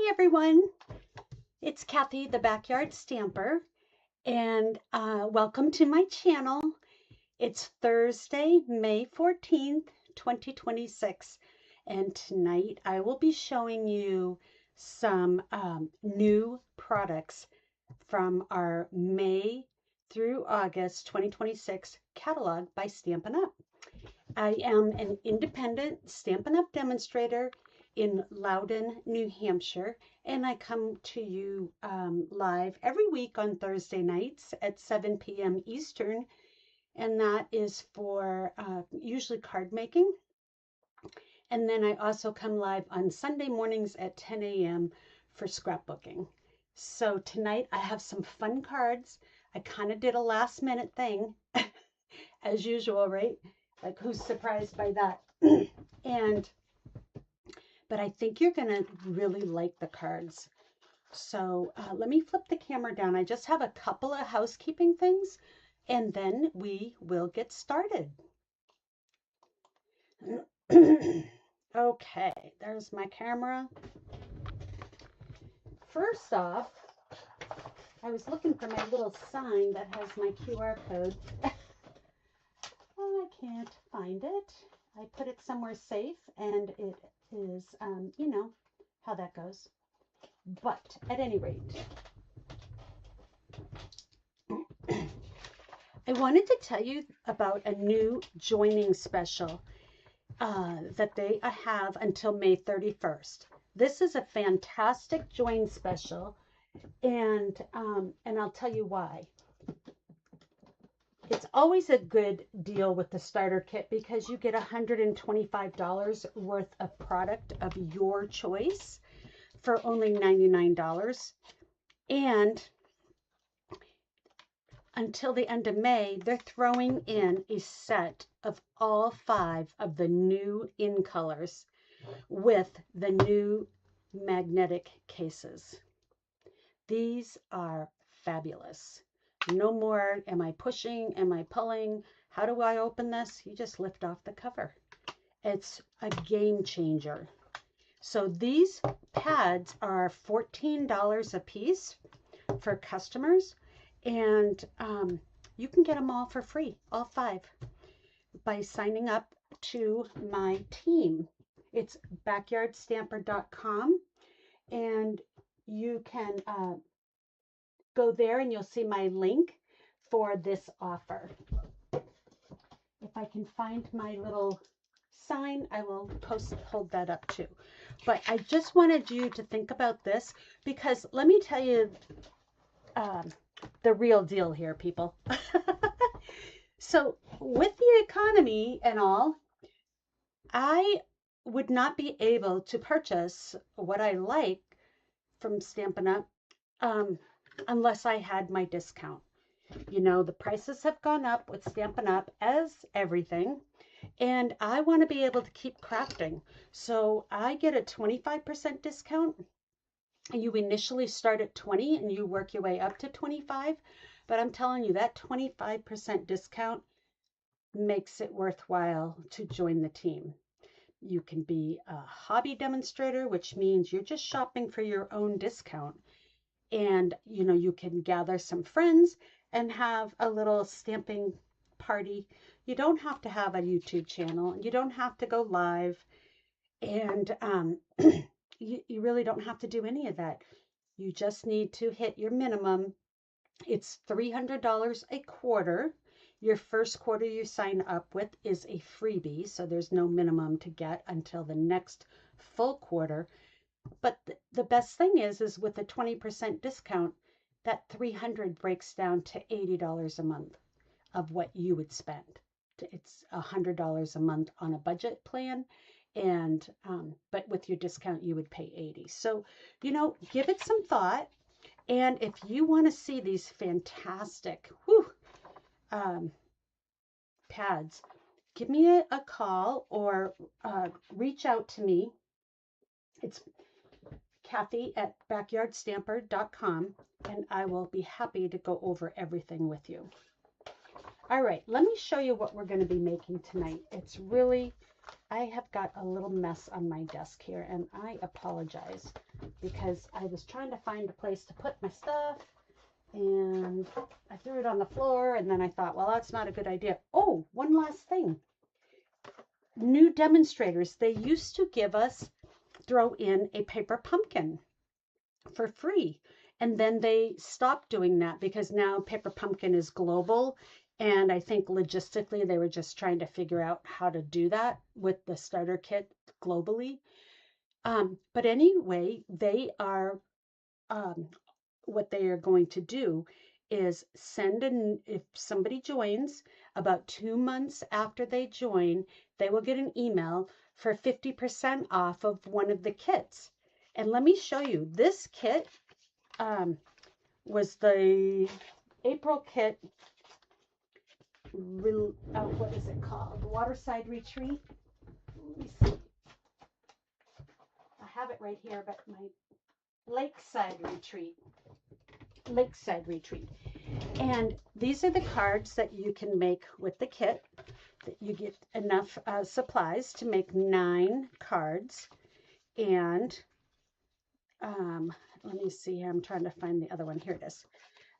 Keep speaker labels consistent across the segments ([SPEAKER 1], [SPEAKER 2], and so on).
[SPEAKER 1] Hi everyone, it's Kathy, the Backyard Stamper, and welcome to my channel. It's Thursday, May 14th, 2026, and tonight I will be showing you some new products from our May through August 2026 catalog by Stampin' Up. I am an independent Stampin' Up demonstrator in Loudon, New Hampshire, and I come to you live every week on Thursday nights at 7 p.m. Eastern, and that is for usually card making. And then I also come live on Sunday mornings at 10 a.m. for scrapbooking. So tonight I have some fun cards. I kind of did a last minute thing, as usual, right? Like, who's surprised by that? But I think you're going to really like the cards. So let me flip the camera down. I just have a couple of housekeeping things, and then we will get started. Okay, there's my camera. First off, I was looking for my little sign that has my QR code. I can't find it. I put it somewhere safe, and it is, you know how that goes. But at any rate, I wanted to tell you about a new joining special that they have until May 31st. This is a fantastic join special, and I'll tell you why. It's always a good deal with the starter kit because you get $125 worth of product of your choice for only $99. And until the end of May, they're throwing in a set of all 5 of the new in colors with the new magnetic cases. These are fabulous. No more, am I pushing? Am I pulling? How do I open this? You just lift off the cover. It's a game changer. So these pads are $14 a piece for customers, and you can get them all for free, all 5, by signing up to my team. It's backyardstamper.com, and you can go there and you'll see my link for this offer. If I can find my little sign, I will hold that up too. But I just wanted you to think about this because let me tell you the real deal here, people. So with the economy and all, I would not be able to purchase what I like from Stampin' Up unless I had my discount. You know, the prices have gone up with Stampin' Up as everything, and I want to be able to keep crafting. So I get a 25% discount. You initially start at 20 and you work your way up to 25, but I'm telling you that 25% discount makes it worthwhile to join the team. You can be a hobby demonstrator, which means you're just shopping for your own discount. And, you know, you can gather some friends and have a little stamping party. You don't have to have a YouTube channel. You don't have to go live. And you really don't have to do any of that. You just need to hit your minimum. It's $300 a quarter. Your first quarter you sign up with is a freebie, so there's no minimum to get until the next full quarter. But the best thing is with a 20% discount, that $300 breaks down to $80 a month of what you would spend. It's $100 a month on a budget plan, and but with your discount you would pay $80. So, you know, give it some thought. And if you want to see these fantastic pads, give me a call or reach out to me. It's Kathy at backyardstamper.com, and I will be happy to go over everything with you. All right, let me show you what we're going to be making tonight. It's really I have got a little mess on my desk here, and I apologize because I was trying to find a place to put my stuff, and I threw it on the floor, and then I thought, well, that's not a good idea. Oh, one last thing. New demonstrators, they used to throw in a paper pumpkin for free. And then they stopped doing that because now Paper Pumpkin is global. And I think logistically, they were just trying to figure out how to do that with the starter kit globally. But anyway, they are, what they are going to do is if somebody joins, about 2 months after they join, they will get an email for 50% off of one of the kits. And let me show you, this kit was the April kit, what is it called? Waterside Retreat. Let me see. I have it right here, but my Lakeside Retreat. And these are the cards that you can make with the kit. You get enough supplies to make 9 cards. And let me see, I'm trying to find the other one. Here it is.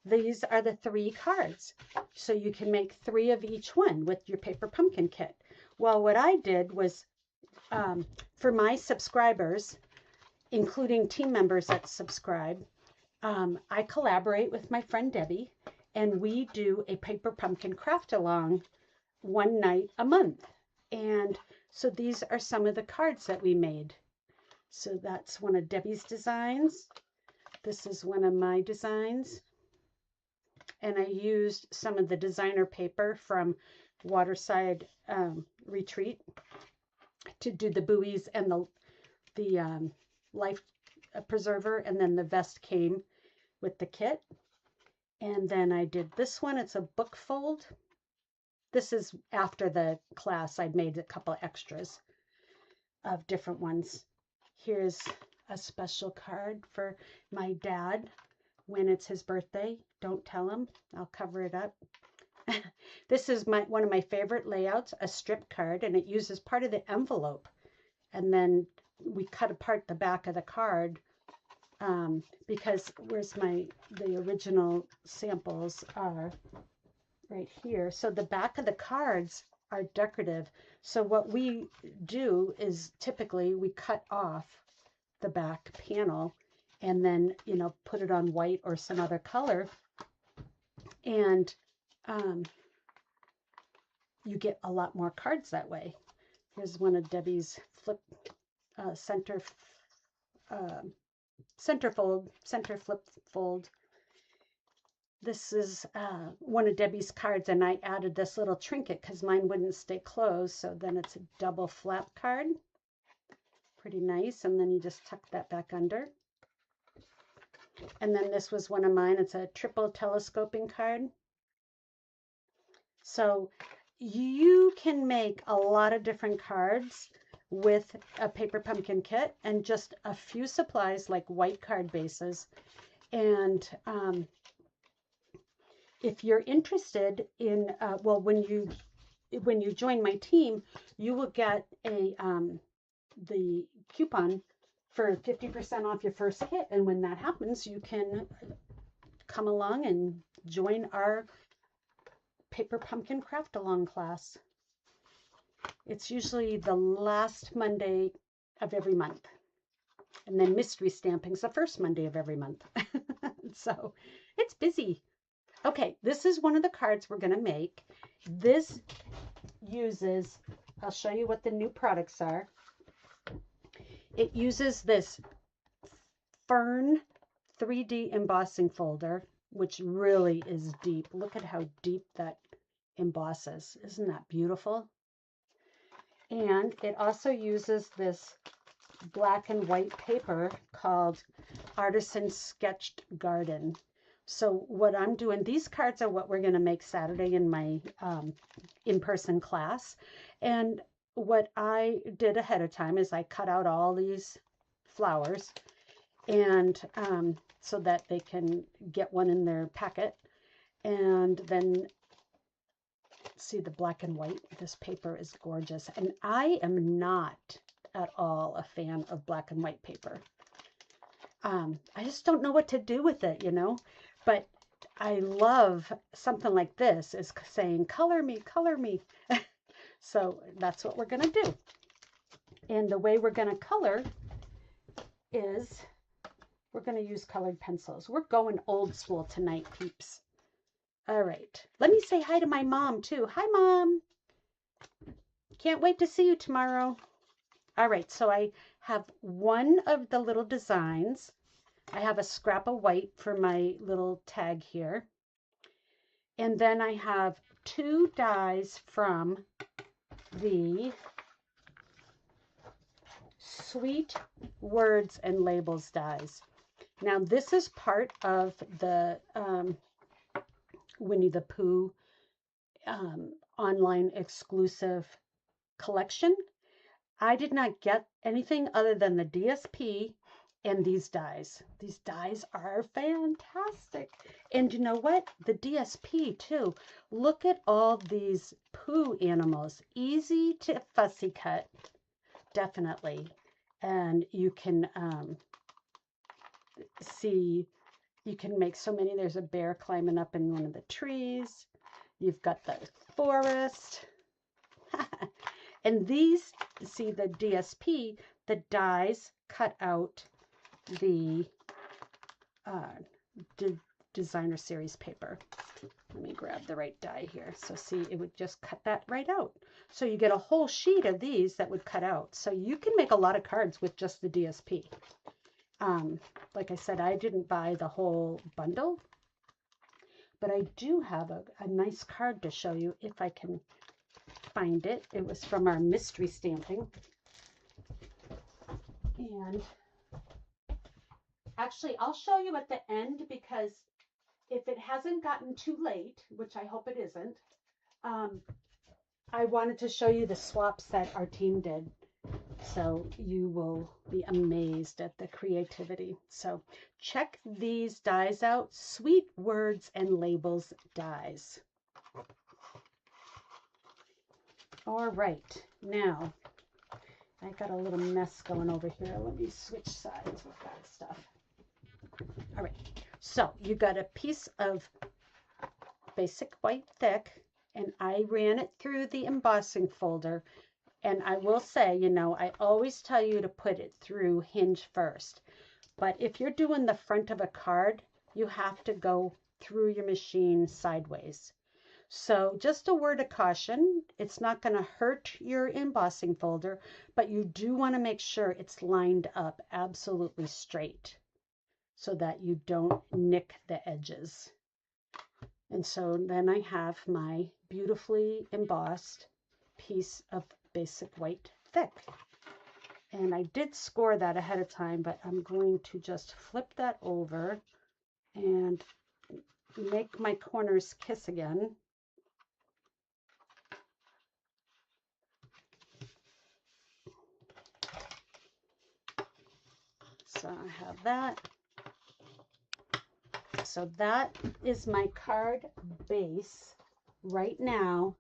[SPEAKER 1] These are the 3 cards. So you can make 3 of each one with your Paper Pumpkin kit. Well, what I did was, for my subscribers, including team members that subscribe, I collaborate with my friend Debbie, and we do a Paper Pumpkin craft along one night a month. And so these are some of the cards that we made. So that's one of Debbie's designs. This is one of my designs. And I used some of the designer paper from Waterside Retreat to do the buoys and the life preserver, and then the vest came with the kit. And then I did this one. It's a book fold. This is after the class. I made a couple extras of different ones. Here's a special card for my dad when it's his birthday. Don't tell him. I'll cover it up. This is one of my favorite layouts, a strip card, and it uses part of the envelope. And then we cut apart the back of the card because the original samples are right here. So the back of the cards are decorative. So what we do is typically we cut off the back panel and then, put it on white or some other color. And you get a lot more cards that way. Here's one of Debbie's flip center flip fold. This is one of Debbie's cards, and I added this little trinket because mine wouldn't stay closed. So then it's a double flap card. Pretty nice. And then you just tuck that back under. And then this was one of mine. It's a triple telescoping card. So you can make a lot of different cards with a Paper Pumpkin kit and just a few supplies like white card bases. And if you're interested in, when you join my team, you will get the coupon for 50% off your first kit. And when that happens, you can come along and join our Paper Pumpkin Craft Along class. It's usually the last Monday of every month. And then mystery stamping is the first Monday of every month. So it's busy. Okay, this is one of the cards we're going to make. This uses, I'll show you what the new products are. It uses this Fern 3D embossing folder, which really is deep. Look at how deep that embosses. Isn't that beautiful? And it also uses this black and white paper called Artisan Sketched Garden. So what I'm doing, these cards are what we're going to make Saturday in my in-person class. And what I did ahead of time is I cut out all these flowers, and so that they can get one in their packet. And then See the black and white? This paper is gorgeous. And I am not at all a fan of black and white paper. I just don't know what to do with it, you know, but I love something like this is saying, color me, color me. So that's what we're going to do. And the way we're going to color is we're going to use colored pencils. We're going old school tonight, peeps. All right. Let me say hi to my mom too. Hi, Mom. Can't wait to see you tomorrow. All right. So I have one of the little designs. I have a scrap of white for my little tag here. And then I have 2 dies from the Sweet Words and Labels dies. Now this is part of the Winnie the Pooh online exclusive collection. I did not get anything other than the DSP and these dies. These dies are fantastic. And you know what? The DSP too. Look at all these Pooh animals. Easy to fussy cut, definitely. And you can see, you can make so many. There's a bear climbing up in one of the trees. You've got the forest. And these, see the DSP, the dies cut out the designer series paper. Let me grab the right die here. So see, it would just cut that right out. So you get a whole sheet of these that would cut out. So you can make a lot of cards with just the DSP. Like I said, I didn't buy the whole bundle, but I do have a nice card to show you if I can find it. It was from our mystery stamping. And actually, I'll show you at the end, because if it hasn't gotten too late, which I hope it isn't, I wanted to show you the swaps that our team did. So you will be amazed at the creativity. So check these dies out. Sweet Words and Labels dies. All right, now I got a little mess going over here. Let me switch sides with that stuff. All right, so you got a piece of basic white thick, and I ran it through the embossing folder. And I will say, you know, I always tell you to put it through hinge first. But if you're doing the front of a card, you have to go through your machine sideways. So just a word of caution, it's not going to hurt your embossing folder, but you do want to make sure it's lined up absolutely straight so that you don't nick the edges. And so then I have my beautifully embossed piece of basic white thick. And I did score that ahead of time, but I'm going to just flip that over and make my corners kiss again. So I have that. So that is my card base right now.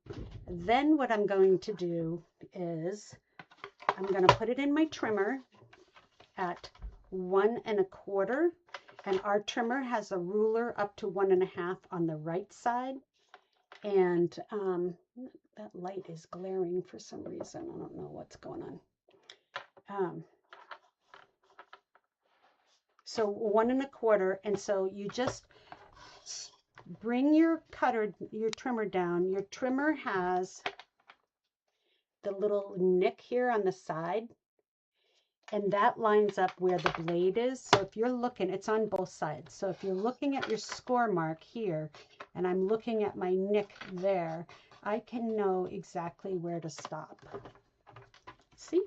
[SPEAKER 1] Then what I'm going to do is I'm going to put it in my trimmer at 1 1/4, and our trimmer has a ruler up to 1 1/2 on the right side. And that light is glaring for some reason. I don't know what's going on. So 1 1/4, and so you just bring your trimmer down. Your trimmer has the little nick here on the side, and that lines up where the blade is. So if you're looking, it's on both sides. So if you're looking at your score mark here, and I'm looking at my nick there, I can know exactly where to stop. See?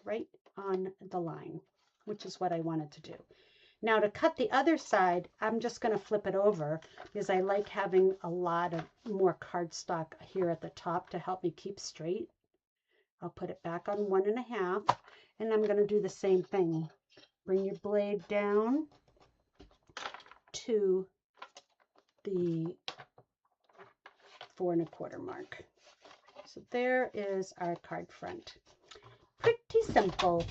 [SPEAKER 1] Right on the line, which is what I wanted to do. Now to cut the other side, I'm just going to flip it over because I like having a lot of more cardstock here at the top to help me keep straight. I'll put it back on 1 1/2, and I'm going to do the same thing. Bring your blade down to the 4 1/4 mark. So there is our card front. Pretty simple.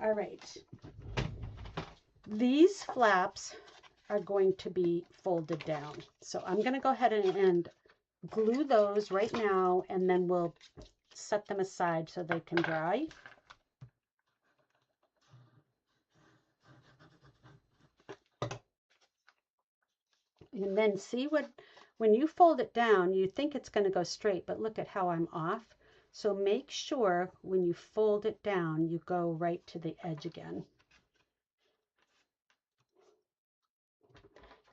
[SPEAKER 1] All right. These flaps are going to be folded down. So I'm going to go ahead and glue those right now, and then we'll set them aside so they can dry. And then see when you fold it down, you think it's going to go straight, but look at how I'm off. So make sure when you fold it down, you go right to the edge again.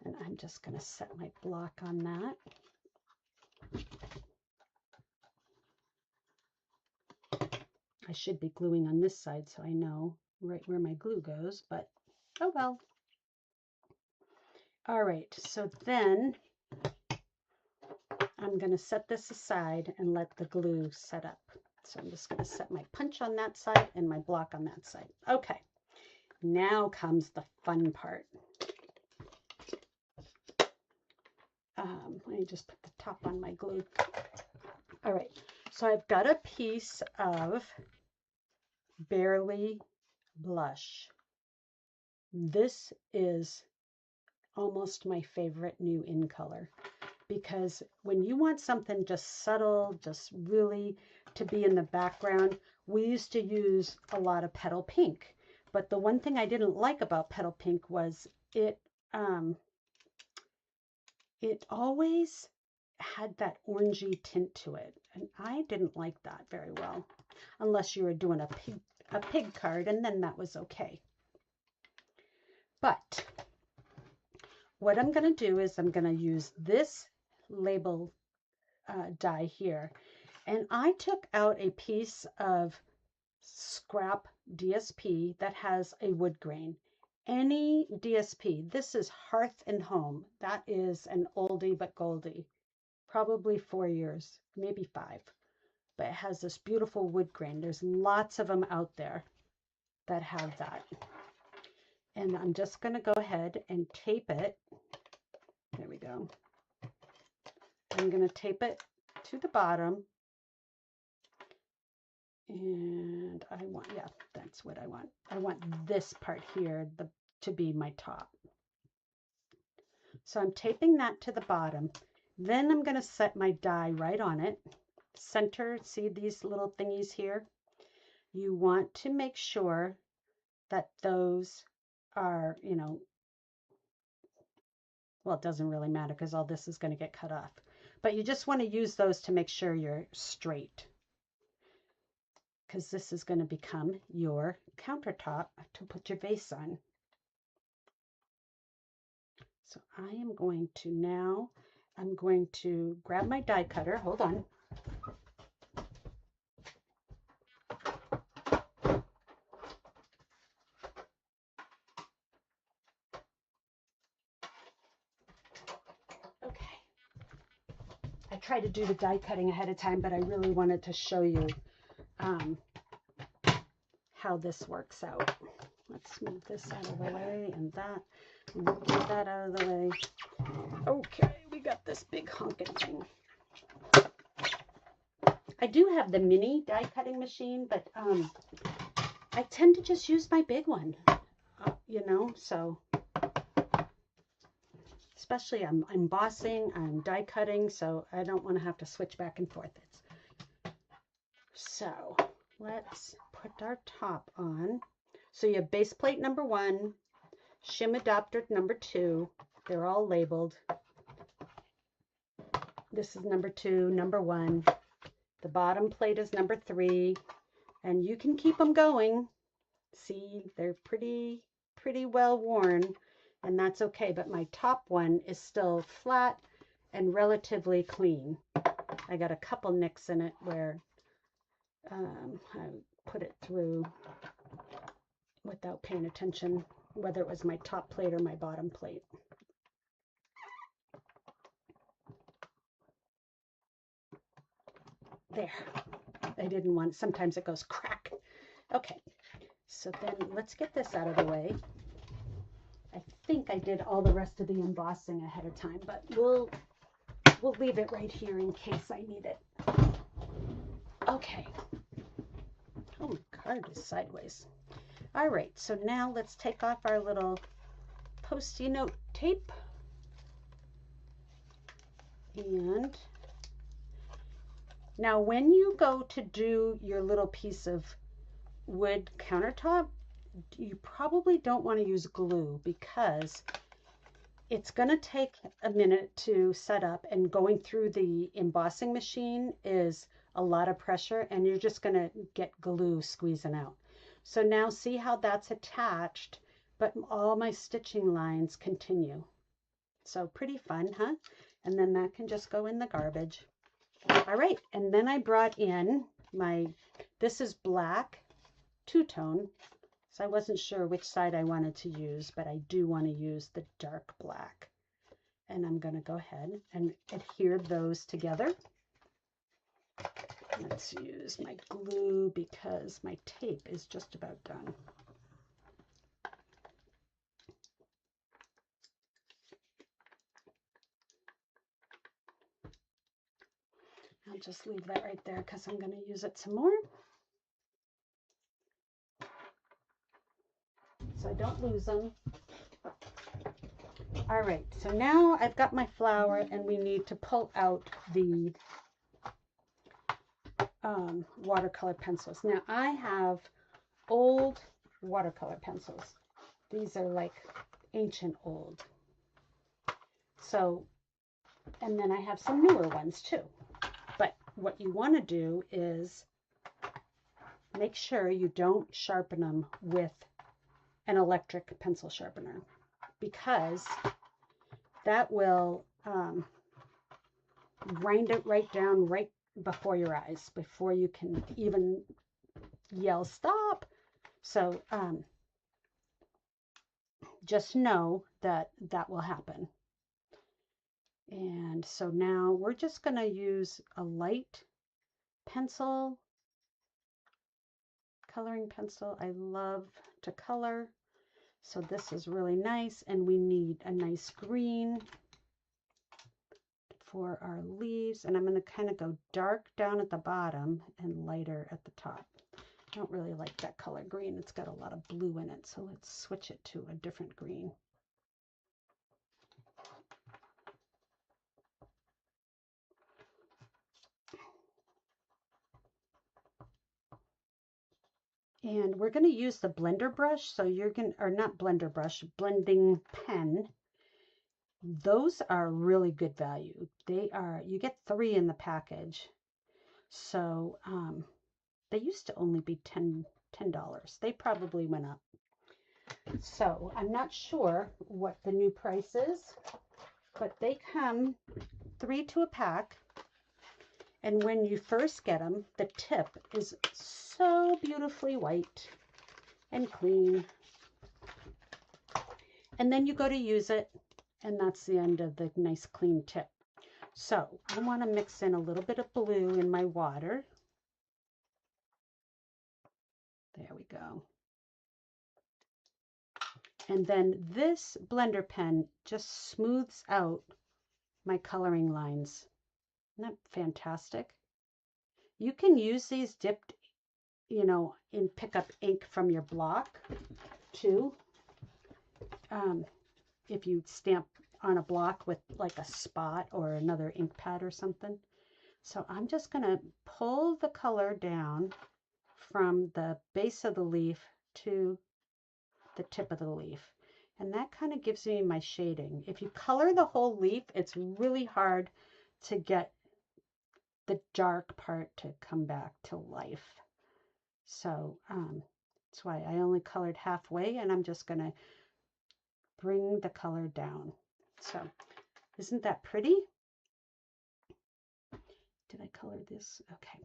[SPEAKER 1] And I'm just going to set my block on that. I should be gluing on this side so I know right where my glue goes, but oh well. All right, so then I'm going to set this aside and let the glue set up. So I'm just going to set my punch on that side and my block on that side. Okay, now comes the fun part. Let me just put the top on my glue. All right, so I've got a piece of Barely Blush. This is almost my favorite new in color, because when you want something just subtle, just really to be in the background, we used to use a lot of Petal Pink. But the one thing I didn't like about Petal Pink was it always had that orangey tint to it, and I didn't like that very well, unless you were doing a pig card, and then that was okay. But what I'm going to do is I'm going to use this label die here, and I took out a piece of scrap DSP that has a wood grain. Any DSP. This is Hearth and Home. That is an oldie but goldie. Probably 4 years, maybe 5. But it has this beautiful wood grain. There's lots of them out there that have that. And I'm just going to go ahead and tape it. There we go. I'm going to tape it to the bottom. And I want, yeah, that's what I want. I want this part here to be my top. So I'm taping that to the bottom. Then I'm going to set my die right on it. Center, see these little thingies here? You want to make sure that those are, you know, well, it doesn't really matter because all this is going to get cut off. But you just want to use those to make sure you're straight, because this is going to become your countertop to put your vase on. So I am going to now, I'm going to grab my die cutter. Hold on. Okay. I tried to do the die cutting ahead of time, but I really wanted to show you how this works out. Let's move this out of the way, and that, move that out of the way. Okay, we got this big honking thing. I do have the mini die cutting machine, but I tend to just use my big one, you know, so especially I'm embossing, I'm die cutting, so I don't want to have to switch back and forth. So let's put our top on. So you have base plate number 1, shim adapter number 2. They're all labeled. This is number 2, number 1. The bottom plate is number 3, and you can keep them going. See, they're pretty well worn, and that's okay. But my top one is still flat and relatively clean. I got a couple nicks in it where I put it through without paying attention, whether it was my top plate or my bottom plate. There. I didn't want, sometimes it goes crack. Okay, so then let's get this out of the way. I think I did all the rest of the embossing ahead of time, but we'll we'll leave it right here in case I need it. Okay. Oh, my card is sideways. All right, so now let's take off our little Post-it note tape. And now when you go to do your little piece of wood countertop, you probably don't want to use glue because it's going to take a minute to set up, and going through the embossing machine is a lot of pressure, and you're just going to get glue squeezing out. So now see how that's attached, but all my stitching lines continue. So pretty fun, huh? And then that can just go in the garbage. All right, and then I brought in this is black two-tone. So I wasn't sure which side I wanted to use, but I do want to use the dark black. And I'm going to go ahead and adhere those together. Let's use my glue because my tape is just about done. I'll just leave that right there because I'm going to use it some more. So I don't lose them. All right, so now I've got my flower and we need to pull out the watercolor pencils. Now I have old watercolor pencils. These are like ancient old. So, and then I have some newer ones too. But what you want to do is make sure you don't sharpen them with an electric pencil sharpener, because that will grind it right down right before your eyes, before you can even yell stop. So just know that that will happen. And so now we're just going to use a light pencil, coloring pencil. I love to color. So this is really nice, and we need a nice green for our leaves. And I'm going to kind of go dark down at the bottom and lighter at the top. I don't really like that color green. It's got a lot of blue in it, so let's switch it to a different green. And we're going to use the blender brush. So you're going to, or not blender brush, blending pen. Those are really good value. They are, you get 3 in the package. So they used to only be $10. They probably went up. So I'm not sure what the new price is, but they come 3 to a pack. And when you first get them, the tip is so beautifully white and clean. And then you go to use it, and that's the end of the nice clean tip. So I want to mix in a little bit of blue in my water. There we go. And then this blender pen just smooths out my coloring lines. Isn't that fantastic? You can use these dipped, you know, in pickup ink from your block too. If you stamp on a block with like a spot or another ink pad or something. So I'm just going to pull the color down from the base of the leaf to the tip of the leaf. And that kind of gives me my shading. If you color the whole leaf, it's really hard to get the dark part to come back to life. So that's why I only colored halfway, and I'm just going to bring the color down. So isn't that pretty? Did I color this? Okay.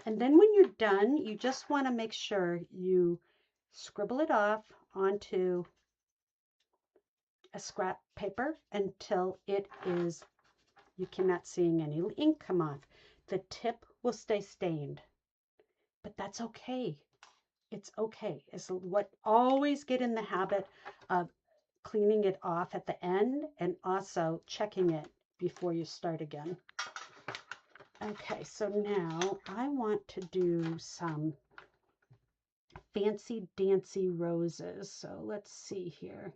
[SPEAKER 1] And then when you're done, you just want to make sure you scribble it off onto a scrap paper until it is, you cannot see any ink come off. The tip will stay stained, but that's okay. It's okay. It's what, always get in the habit of cleaning it off at the end and also checking it before you start again. Okay, so now I want to do some fancy dancy roses. So let's see here.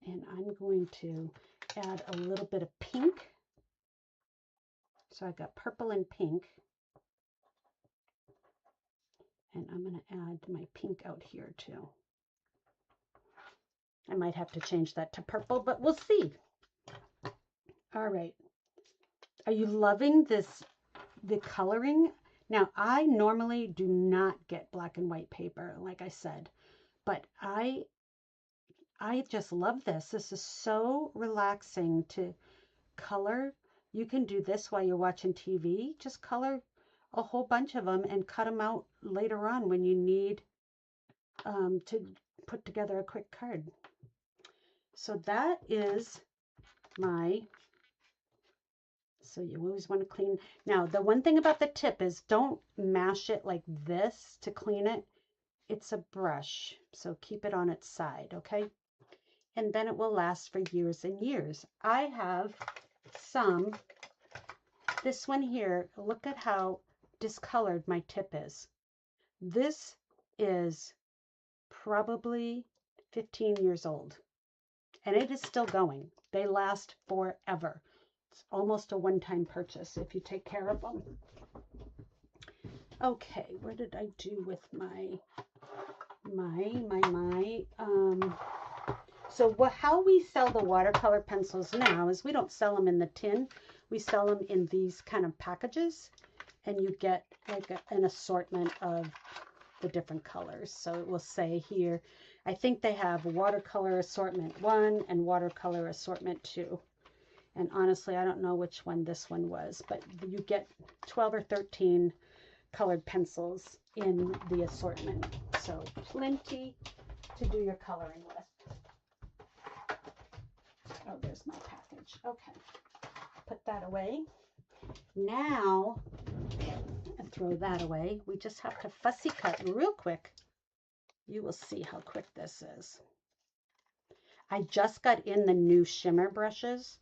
[SPEAKER 1] And I'm going to add a little bit of pink. So I got purple and pink. And I'm going to add my pink out here too. I might have to change that to purple, but we'll see. All right. Are you loving this, the coloring? Now, I normally do not get black and white paper, like I said, but I just love this. This is so relaxing to color. You can do this while you're watching TV. Just color a whole bunch of them and cut them out later on when you need to put together a quick card. So that is my, so you always want to clean. Now, the one thing about the tip is don't mash it like this to clean it. It's a brush, so keep it on its side, okay? And then it will last for years and years. I have some, this one here, look at how discolored my tip is. This is probably 15 years old, and it is still going. They last forever. It's almost a one-time purchase if you take care of them. Okay, what did I do with so how we sell the watercolor pencils now is we don't sell them in the tin. We sell them in these kind of packages, and you get like an assortment of the different colors. So it will say here, I think they have watercolor assortment 1 and watercolor assortment 2. And honestly, I don't know which one this one was, but you get 12 or 13 colored pencils in the assortment. So plenty to do your coloring with. Oh, there's my package. Okay, put that away. Now, and throw that away. We just have to fussy cut real quick. You will see how quick this is. I just got in the new shimmer brushes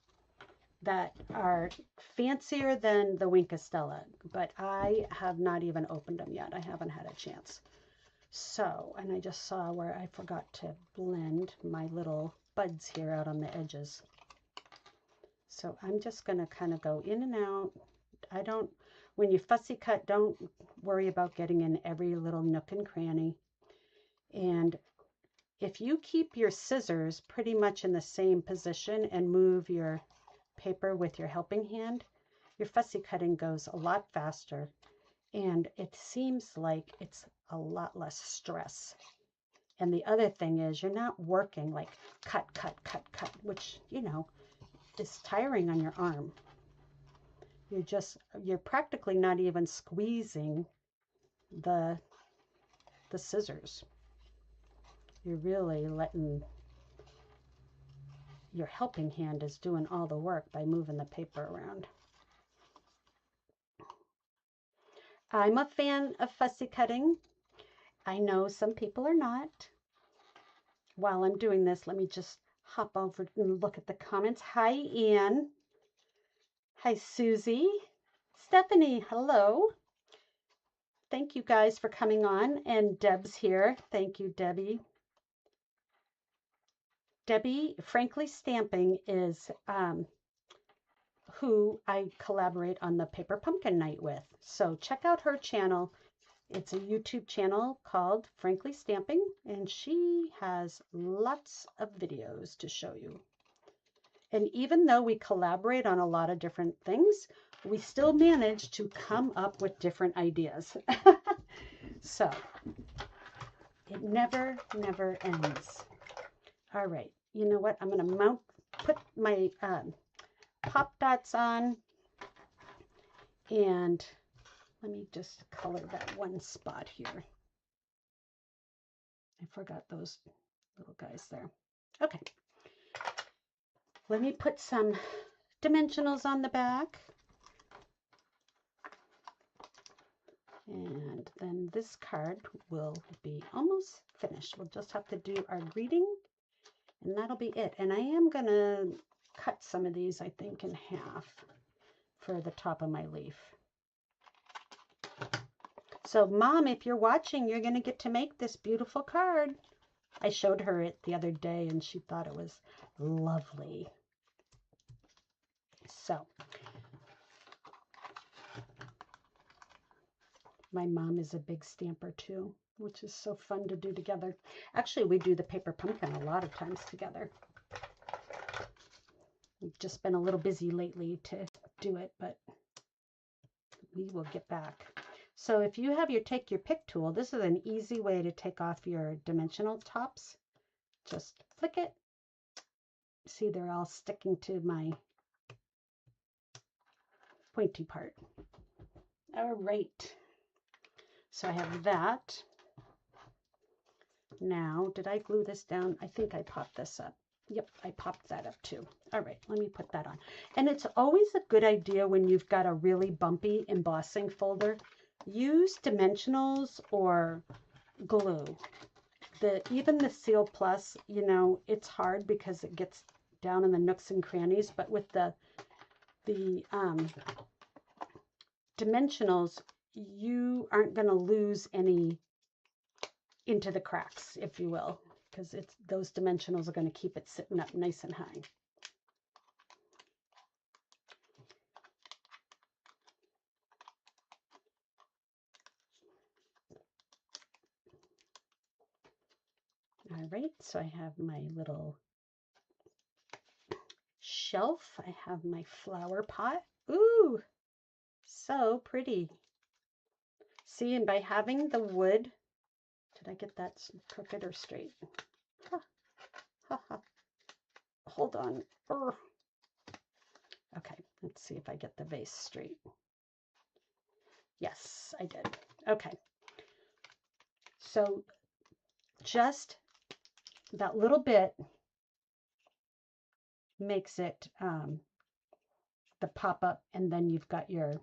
[SPEAKER 1] that are fancier than the Wink Estella, but I have not even opened them yet. I haven't had a chance. So, and I just saw where I forgot to blend my little buds here out on the edges. So I'm just going to kind of go in and out. When you fussy cut, don't worry about getting in every little nook and cranny. And if you keep your scissors pretty much in the same position and move your paper with your helping hand, your fussy cutting goes a lot faster, and it seems like it's a lot less stress. And the other thing is you're not working like cut, which, you know, is tiring on your arm. You're practically not even squeezing the scissors. You're really letting your helping hand is doing all the work by moving the paper around. I'm a fan of fussy cutting. I know some people are not. While I'm doing this, let me just hop over and look at the comments. Hi, Ann. Hi, Susie. Stephanie, hello. Thank you guys for coming on. And Deb's here. Thank you, Debbie. Debbie, Frankly Stamping, is who I collaborate on the Paper Pumpkin Night with. So check out her channel. It's a YouTube channel called Frankly Stamping, and she has lots of videos to show you. And even though we collaborate on a lot of different things, we still manage to come up with different ideas. So it never ends. All right, you know what? I'm going to put my pop dots on, and let me just color that one spot here. I forgot those little guys there. Okay. Let me put some dimensionals on the back. And then this card will be almost finished. We'll just have to do our greeting, and that'll be it. And I am going to cut some of these, I think, in half for the top of my leaf. So, Mom, if you're watching, you're going to get to make this beautiful card. I showed her it the other day, and she thought it was lovely. So, my mom is a big stamper too, which is so fun to do together. Actually, we do the paper pumpkin a lot of times together. We've just been a little busy lately to do it, but we will get back. So if you have your take your pick tool, this is an easy way to take off your dimensional tops. Just flick it. See, they're all sticking to my pointy part. All right. So I have that. Now, did I glue this down? I think I popped this up. Yep, I popped that up too. All right, let me put that on. And it's always a good idea when you've got a really bumpy embossing folder, use dimensionals or glue. Even the Seal Plus, you know, it's hard because it gets down in the nooks and crannies, but with the dimensionals, you aren't going to lose any into the cracks, if you will, because those dimensionals are going to keep it sitting up nice and high. All right, so I have my little shelf. I have my flower pot. Ooh, so pretty. See, and by having the wood, did I get that crooked or straight? Ha, ha, ha. Hold on. Urgh. Okay, let's see if I get the vase straight. Yes, I did. Okay. So just that little bit makes it the pop-up, and then you've got your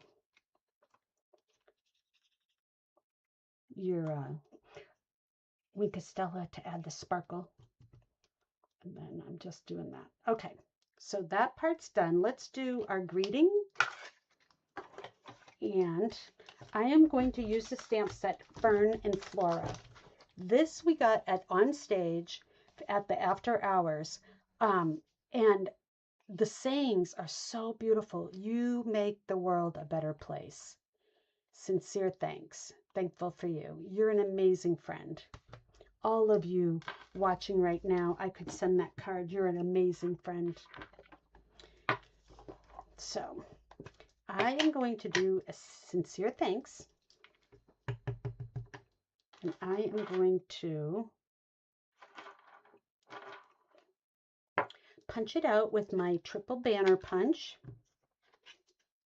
[SPEAKER 1] Winkostella to add the sparkle. And then I'm just doing that. Okay, so that part's done. Let's do our greeting. And I am going to use the stamp set Fern and Flora. This we got on stage at the after hours. And the sayings are so beautiful. You make the world a better place. Sincere thanks. Thankful for you. You're an amazing friend. All of you watching right now, I could send that card. You're an amazing friend. So I am going to do a sincere thanks. And I am going to punch it out with my triple banner punch.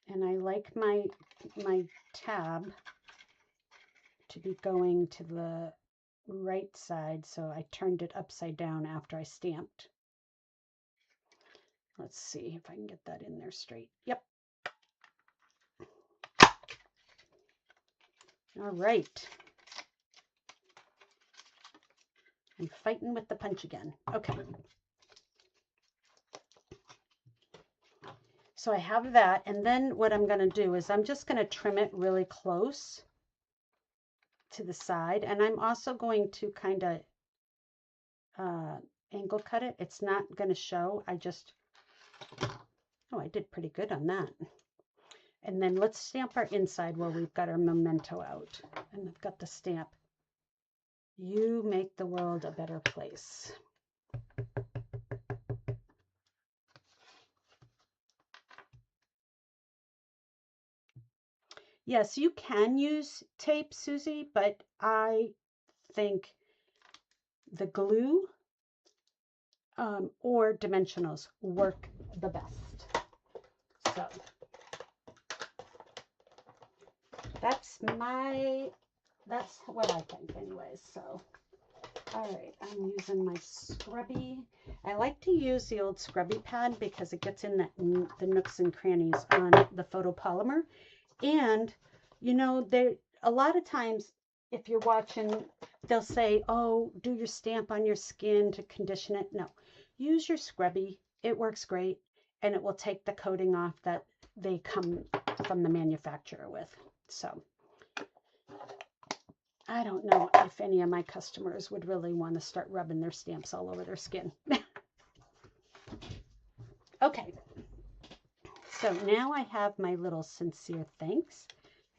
[SPEAKER 1] And I like my tab to be going to the right side, so I turned it upside down after I stamped. Let's see if I can get that in there straight. Yep. All right. I'm fighting with the punch again. Okay. So I have that, and then what I'm going to do is I'm just going to trim it really close to the side, and I'm also going to kind of angle cut it. It's not going to show. I did pretty good on that. And then let's stamp our inside where we've got our memento out, and I've got the stamp. You make the world a better place. Yes, you can use tape, Susie, but I think the glue or dimensionals work the best. So that's what I think anyways. So all right, I'm using my scrubby. I like to use the old scrubby pad because it gets in the nooks and crannies on the photopolymer. And, you know, a lot of times, if you're watching, they'll say, oh, do your stamp on your skin to condition it. No, use your scrubby. It works great, and it will take the coating off that they come from the manufacturer with. So I don't know if any of my customers would really want to start rubbing their stamps all over their skin. Okay, so now I have my little sincere thanks,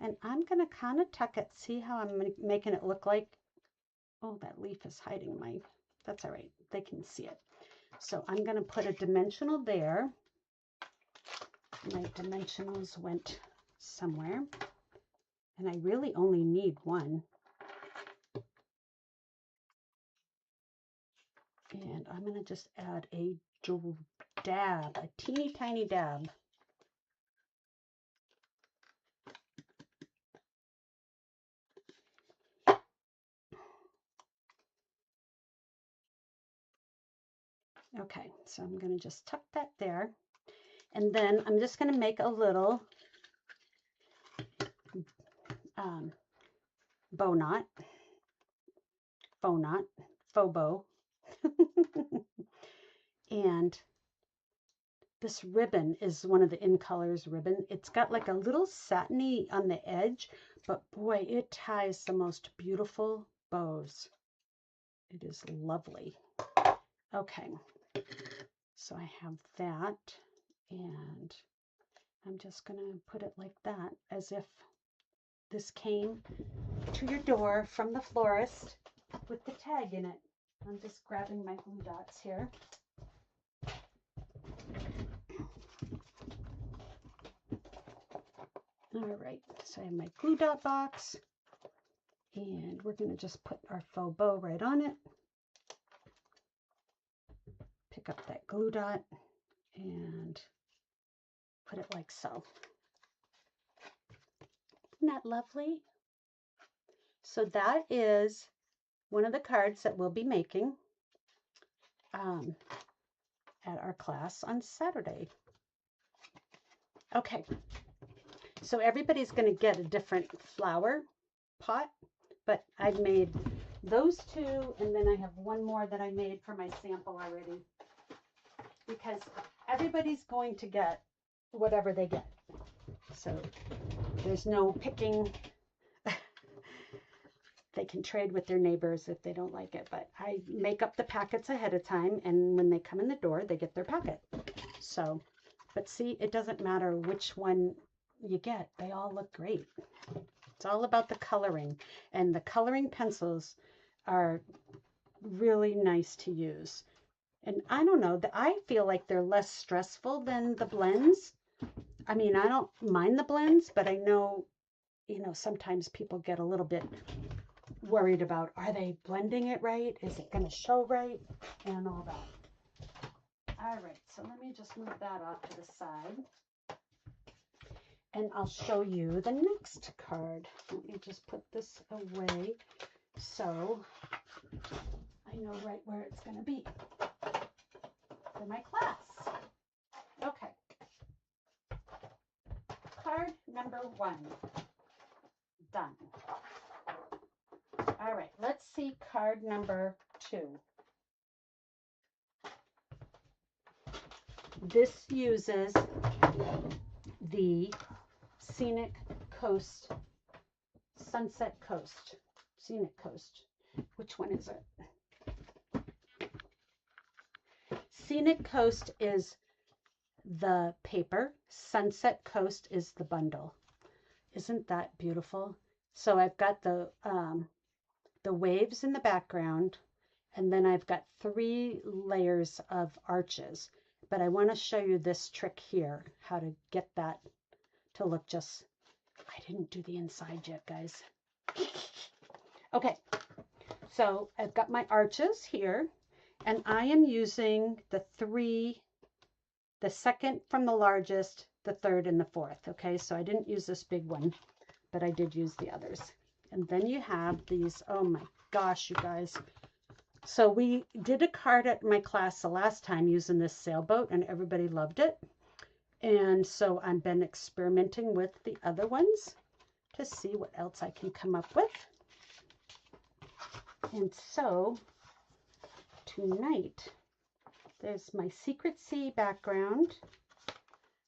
[SPEAKER 1] and I'm going to kind of tuck it. See how I'm making it look like, oh, that leaf is hiding my, that's all right, they can see it. So I'm going to put a dimensional there. My dimensionals went somewhere, and I really only need one. And I'm going to just add a dab, a teeny tiny dab. Okay, so I'm going to just tuck that there. And then I'm just going to make a little bow knot, faux knot, faux bow. And this ribbon is one of the In Colors ribbon. It's got like a little satiny on the edge, but boy, it ties the most beautiful bows. It is lovely. Okay, so I have that, and I'm just going to put it like that, as if this came to your door from the florist with the tag in it. I'm just grabbing my glue dots here. All right, so I have my glue dot box, and we're going to just put our faux bow right on it. Pick up that glue dot and put it like so. Isn't that lovely? So that is one of the cards that we'll be making at our class on Saturday. Okay, so everybody's going to get a different flower pot, but I've made those two, and then I have one more that I made for my sample already, because everybody's going to get whatever they get. So there's no picking. They can trade with their neighbors if they don't like it, but I make up the packets ahead of time, and when they come in the door, they get their packet. So, but see, it doesn't matter which one you get. They all look great. It's all about the coloring, and the coloring pencils are really nice to use. And I don't know, I feel like they're less stressful than the blends. I mean, I don't mind the blends, but I know, you know, sometimes people get a little bit worried about, are they blending it right? Is it going to show right? And all that. All right, so let me just move that off to the side. And I'll show you the next card. Let me just put this away so I know right where it's going to be for my class. Okay. Card number 1. Done. All right, let's see card number 2. This uses the Scenic Coast, Sunset Coast, Scenic Coast. Which one is it? Scenic Coast is the paper. Sunset Coast is the bundle. Isn't that beautiful? So I've got the waves in the background, and then I've got 3 layers of arches. But I want to show you this trick here, how to get that to look just, I didn't do the inside yet, guys. Okay, so I've got my arches here, and I am using the 3, the second from the largest, the third, and the fourth. Okay, so I didn't use this big one, but I did use the others. And then you have these, oh my gosh, you guys. So we did a card at my class the last time using this sailboat, and everybody loved it. And so I've been experimenting with the other ones to see what else I can come up with. And so tonight, there's my Secret Sea background.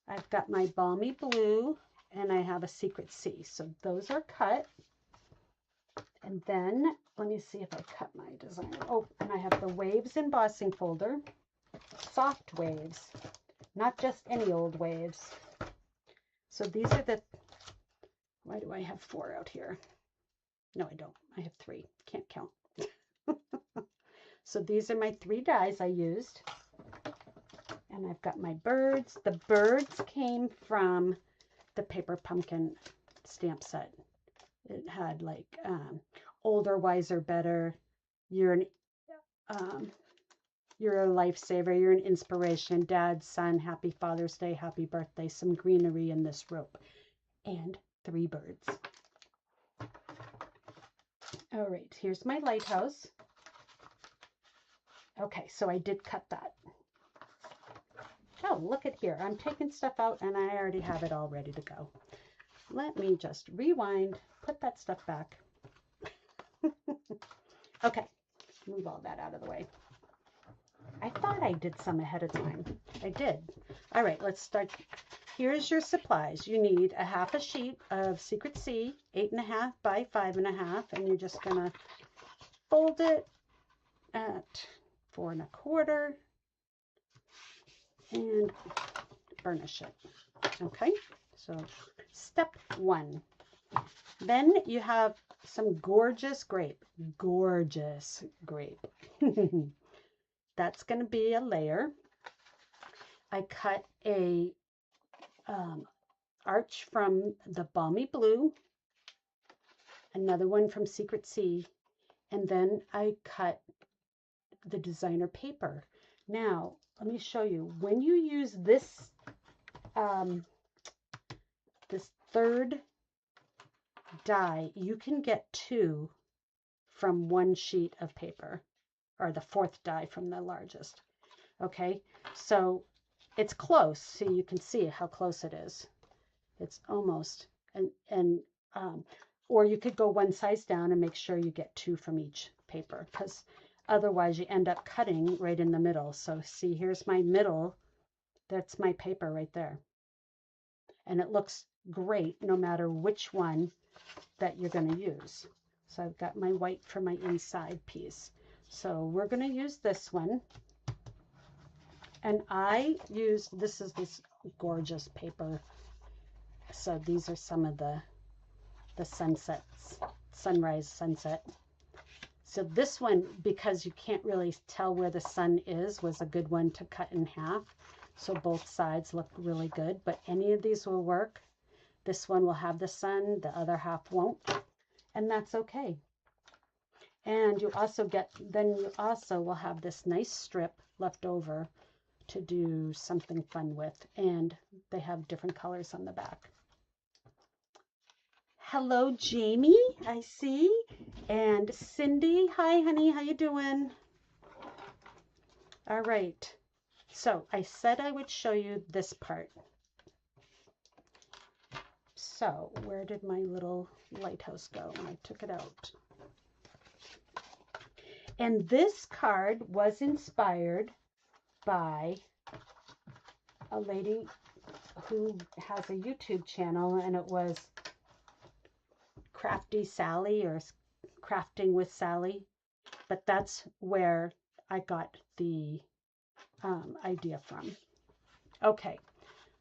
[SPEAKER 1] I've got my Balmy Blue, and I have a Secret Sea. So those are cut. And then, let me see if I cut my designer. Oh, and I have the Waves embossing folder. Soft waves, not just any old waves. So these are the, why do I have 4 out here? No, I don't. I have 3. Can't count. So these are my 3 dies I used. And I've got my birds. The birds came from the Paper Pumpkin stamp set. It had like older, wiser, better. You're a lifesaver. You're an inspiration. Dad, son, happy Father's Day, happy birthday. Some greenery in this rope. And 3 birds. All right, here's my lighthouse. Okay, so I did cut that. Oh, look at here. I'm taking stuff out and I already have it all ready to go. Let me just rewind, put that stuff back. Okay, move all that out of the way. I thought I did some ahead of time. I did. All right, let's start. Here's your supplies. You need a 1/2 sheet of Secret Sea, 8.5 by 5.5, and you're just gonna fold it at 4 1/4 and burnish it. Okay, so step 1. Then you have some gorgeous grape. Gorgeous grape. That's going to be a layer. I cut a arch from the Balmy Blue, another one from Secret Sea, and then I cut the designer paper. Now, let me show you. When you use this, this 3rd die, you can get 2 from 1 sheet of paper, or the 4th die from the largest. Okay, so it's close. See, you can see how close it is. It's almost, or you could go 1 size down and make sure you get 2 from each paper, because otherwise you end up cutting right in the middle. So see, here's my middle. That's my paper right there. And it looks great no matter which one that you're going to use. So I've got my white for my inside piece. So we're going to use this one. And I used, this is this gorgeous paper. So these are some of the sunsets, sunrise, sunset. So this one, because you can't really tell where the sun is, was a good one to cut in half. So both sides look really good, but any of these will work. This one will have the sun, the other half won't, and that's okay. And you also get, then you also will have this nice strip left over to do something fun with, and they have different colors on the back. Hello, Jamie, I see, and Cindy. Hi, honey, how you doing? All right, so I said I would show you this part. So where did my little lighthouse go when I took it out? And this card was inspired by a lady who has a YouTube channel, and it was Crafty Sally, or Crafting with Sally. But that's where I got the idea from. Okay,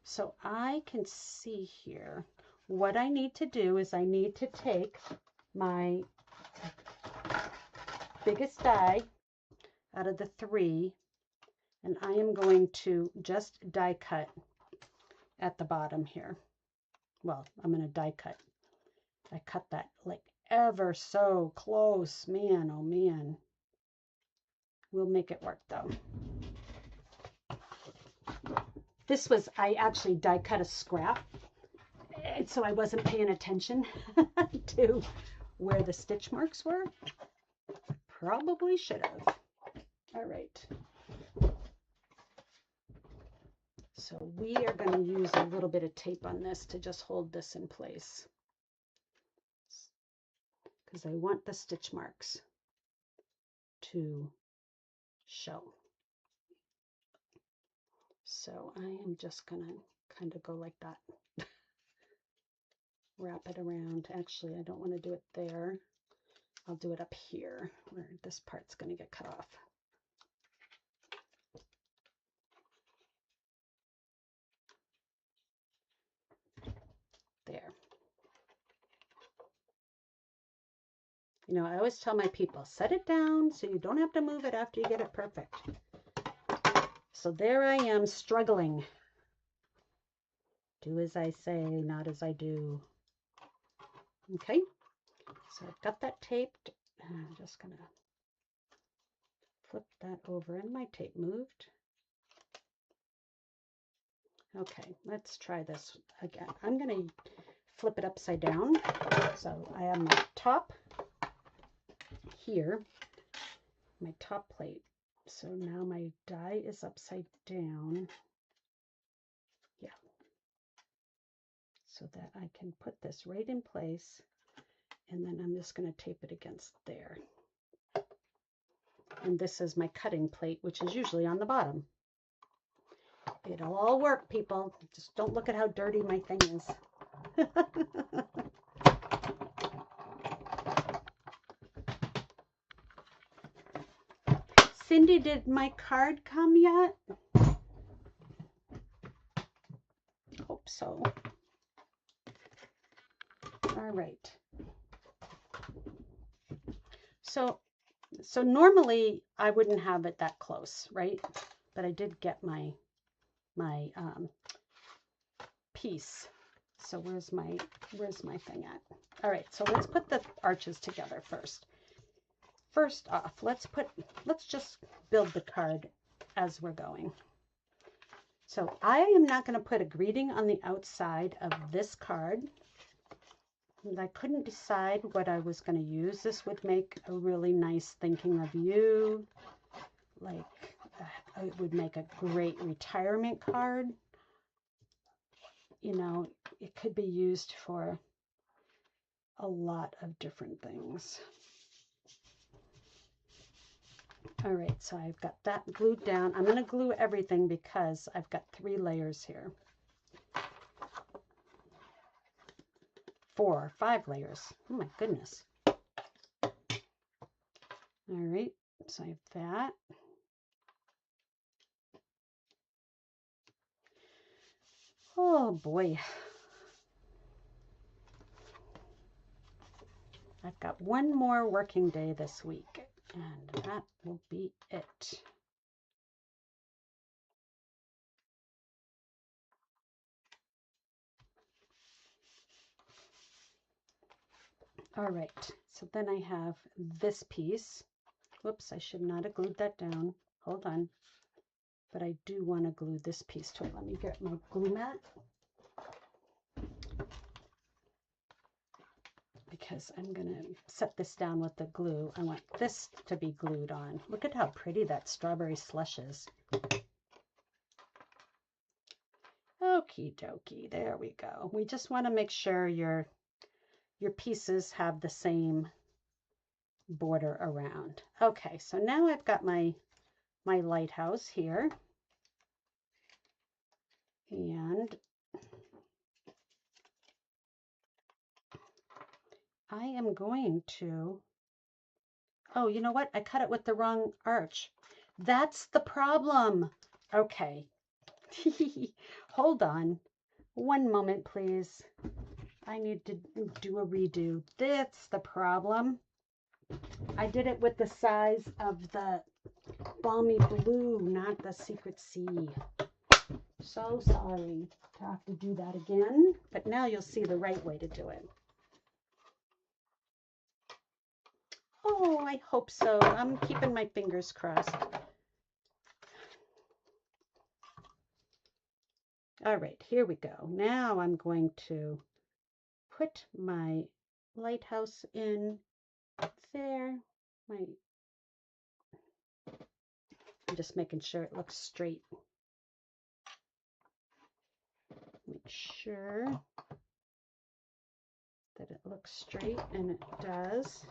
[SPEAKER 1] so I can see here. What I need to do is I need to take my biggest die out of the 3, and I am going to just die cut at the bottom here. Well, I'm going to die cut. I cut that like ever so close. Man, oh man. We'll make it work though. This was, I actually die cut a scrap, so I wasn't paying attention to where the stitch marks were. Probably should have. All right. So we are going to use a little bit of tape on this to just hold this in place. because I want the stitch marks to show. So I am just going to kind of go like that. Wrap it around. Actually, I don't want to do it there. I'll do it up here where this part's going to get cut off. There. You know, I always tell my people, set it down so you don't have to move it after you get it perfect. So there I am struggling. Do as I say, not as I do. Okay, so I've got that taped, and I'm just going to flip that over, and my tape moved. Okay, let's try this again. I'm going to flip it upside down. So I have my top here, my top plate. So now my die is upside down. Yeah. So that I can put this right in place, and then I'm just going to tape it against there. And this is my cutting plate, which is usually on the bottom. It'll all work, people. Just don't look at how dirty my thing is. Cindy, did my card come yet? Hope so. All right. So normally I wouldn't have it that close, right? But I did get my piece. So where's my thing at? All right, so let's put the arches together first. First off, let's just build the card as we're going. So I am not going to put a greeting on the outside of this card. I couldn't decide what I was going to use. This would make a really nice thinking of you. Like, it would make a great retirement card. You know, it could be used for a lot of different things. All right, so I've got that glued down. I'm going to glue everything because I've got 3 layers here. 4 or 5 layers. Oh my goodness. All right, so I have that. Oh boy. I've got one more working day this week, and that will be it. All right, so then I have this piece. Whoops, I should not have glued that down. Hold on. But I do want to glue this piece to it. Let me get my glue mat. Because I'm going to set this down with the glue. I want this to be glued on. Look at how pretty that strawberry slush is. Okie dokie, there we go. We just want to make sure your pieces have the same border around. Okay, so now I've got my lighthouse here. And I am going to, oh, you know what? I cut it with the wrong arch. That's the problem. Okay. Hold on. One moment, please. I need to do a redo. That's the problem. I did it with the size of the Balmy Blue, not the Secret Sea. So sorry to have to do that again, but now you'll see the right way to do it. Oh, I hope so. I'm keeping my fingers crossed. All right, here we go. Now I'm going to put my lighthouse in there. I'm just making sure it looks straight. Make sure that it looks straight, and it does.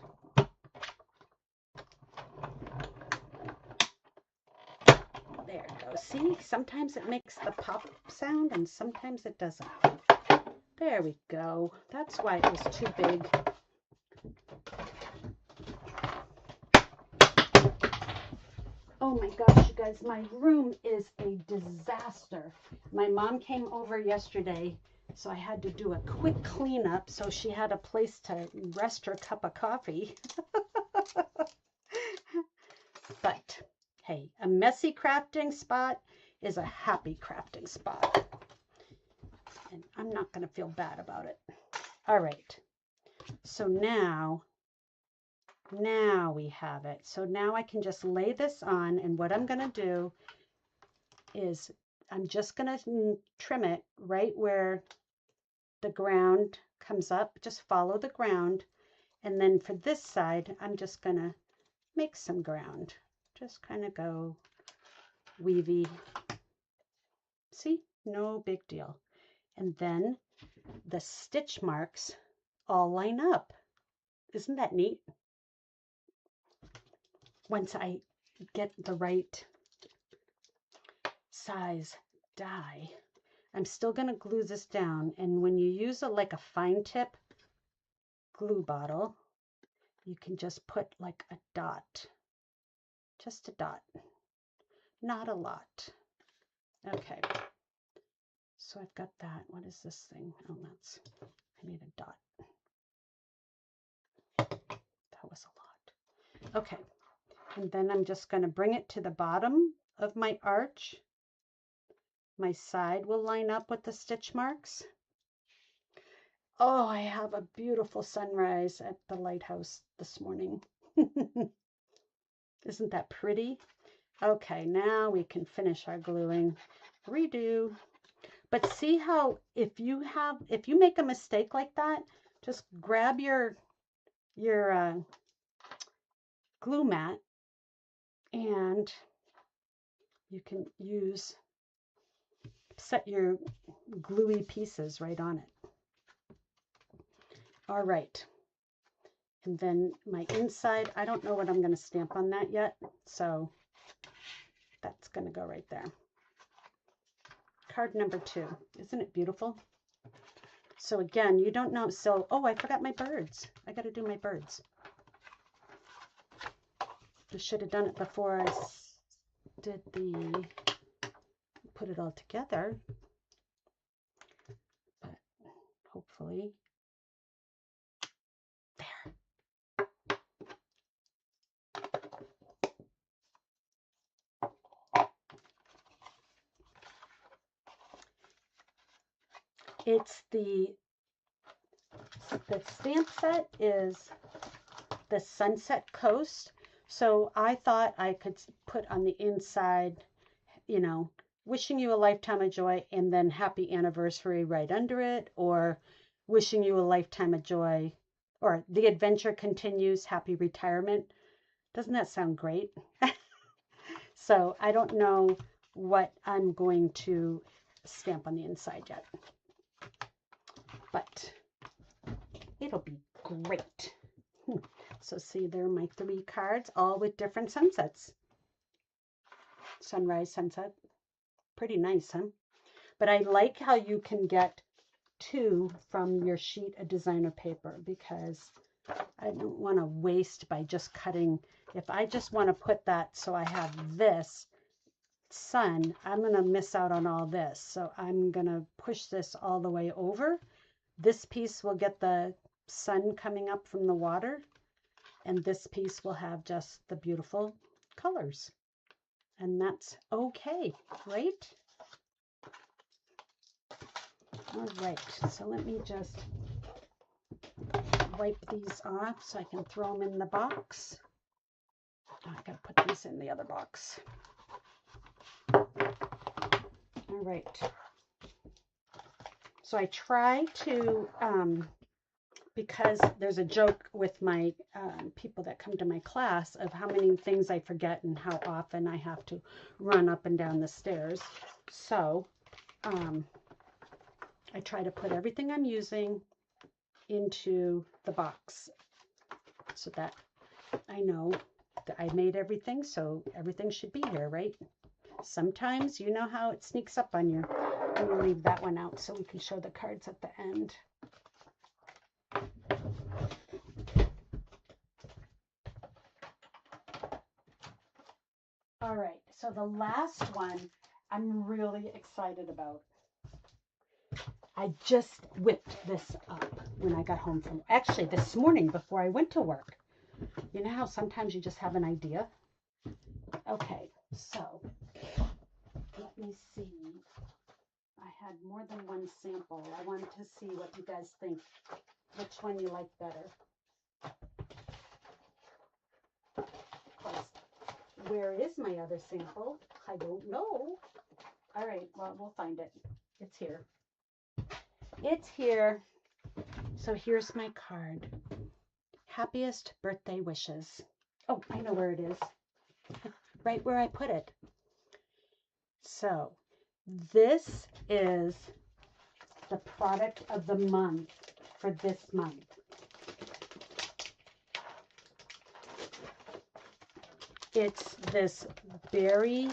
[SPEAKER 1] There it goes. See, sometimes it makes the pop sound and sometimes it doesn't. There we go. That's why it was too big. Oh my gosh, you guys, my room is a disaster. My mom came over yesterday, so I had to do a quick cleanup so she had a place to rest her cup of coffee. But hey, a messy crafting spot is a happy crafting spot. And I'm not going to feel bad about it. All right. So now we have it. So now I can just lay this on, and what I'm going to do is I'm just going to trim it right where the ground comes up. Just follow the ground. And then for this side, I'm just going to make some ground. Just kind of go weavy. See? No big deal. And then the stitch marks all line up. Isn't that neat? Once I get the right size die, I'm still going to glue this down. And when you use like a fine tip glue bottle, you can just put like a dot, just a dot, not a lot. Okay. So I've got that. What is this thing? Oh, I need a dot. That was a lot. Okay. And then I'm just going to bring it to the bottom of my arch. My side will line up with the stitch marks. Oh, I have a beautiful sunrise at the lighthouse this morning. Isn't that pretty? Okay, now we can finish our gluing. Redo. But see how if you make a mistake like that, just grab your glue mat and you can set your gluey pieces right on it. All right. And then my inside, I don't know what I'm going to stamp on that yet, so that's going to go right there. Card number 2. Isn't it beautiful? So again, you don't know. So, oh, I forgot my birds. I got to do my birds. I should have done it before I did put it all together. But hopefully, there. It's the stamp set is the Sunset Coast. So I thought I could put on the inside, you know, wishing you a lifetime of joy and then happy anniversary right under it, or wishing you a lifetime of joy, or the adventure continues, happy retirement. Doesn't that sound great? So I don't know what I'm going to stamp on the inside yet, but it'll be great. So see, there are my 3 cards, all with different sunsets. Sunrise, sunset. Pretty nice, huh? But I like how you can get 2 from your sheet of designer paper, because I don't want to waste by just cutting. If I just want to put that so I have this sun, I'm going to miss out on all this. So I'm going to push this all the way over. This piece will get the sun coming up from the water, and this piece will have just the beautiful colors. And that's okay, right? All right, so let me just wipe these off so I can throw them in the box. Oh, I gotta put these in the other box. All right. So I try to, because there's a joke with my people that come to my class of how many things I forget and how often I have to run up and down the stairs. So I try to put everything I'm using into the box so that I know that I made everything, so everything should be here, right? Sometimes you know how it sneaks up on you. I'm going to leave that one out so we can show the cards at the end. All right, so the last one I'm really excited about. I just whipped this up when I got home from, actually this morning before I went to work. You know how sometimes you just have an idea? Okay, so let me see. I had more than one sample. I wanted to see what you guys think, which one you like better. Of course, where is my other sample? I don't know. All right, well, we'll find it. It's here. It's here. So here's my card. Happiest birthday wishes. Oh, I know where it is. Right where I put it. So this is the product of the month for this month. It's this berry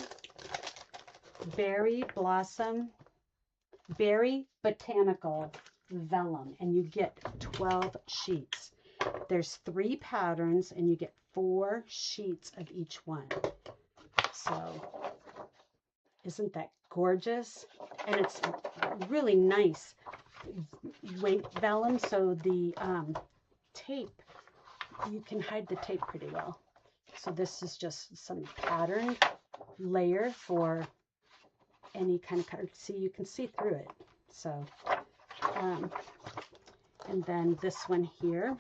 [SPEAKER 1] blossom, berry botanical vellum, and you get 12 sheets. There's 3 patterns and you get 4 sheets of each one. So isn't that gorgeous? And it's really nice weight vellum, so the tape, you can hide the tape pretty well. So this is just some patterned layer for any kind of color. See, you can see through it. So and then this one here.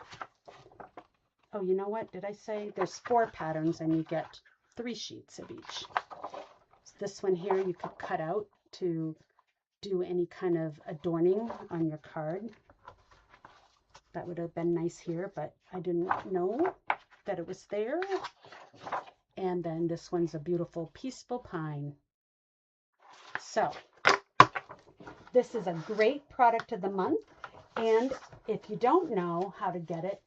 [SPEAKER 1] Oh, you know what? Did I say there's 4 patterns and you get 3 sheets of each? So this one here you could cut out to do any kind of adorning on your card. That would have been nice here, but I didn't know that it was there. And then this one's a beautiful peaceful pine. So this is a great product of the month. And if you don't know how to get it,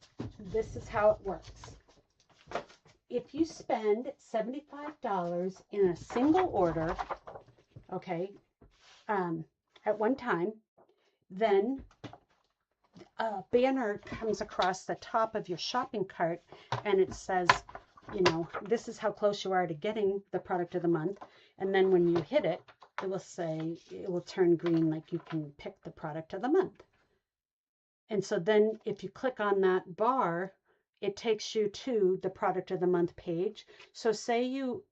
[SPEAKER 1] this is how it works. If you spend $75 in a single order, okay, at one time, then a banner comes across the top of your shopping cart and it says, you know, this is how close you are to getting the product of the month. And then when you hit it, it will say, it will turn green like you can pick the product of the month. And so then if you click on that bar, it takes you to the product of the month page. So say you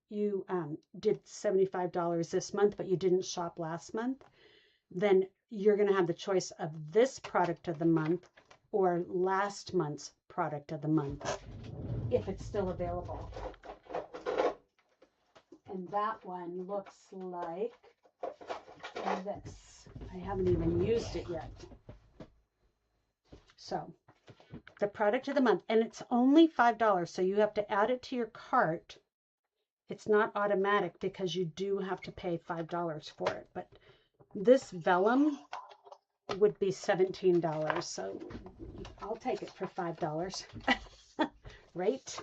[SPEAKER 1] did $75 this month, but you didn't shop last month, then you're going to have the choice of this product of the month or last month's product of the month, if it's still available. And that one looks like this. I haven't even used it yet. So the product of the month, and it's only $5, so you have to add it to your cart. It's not automatic because you do have to pay $5 for it, but this vellum would be $17, so I'll take it for $5. Right?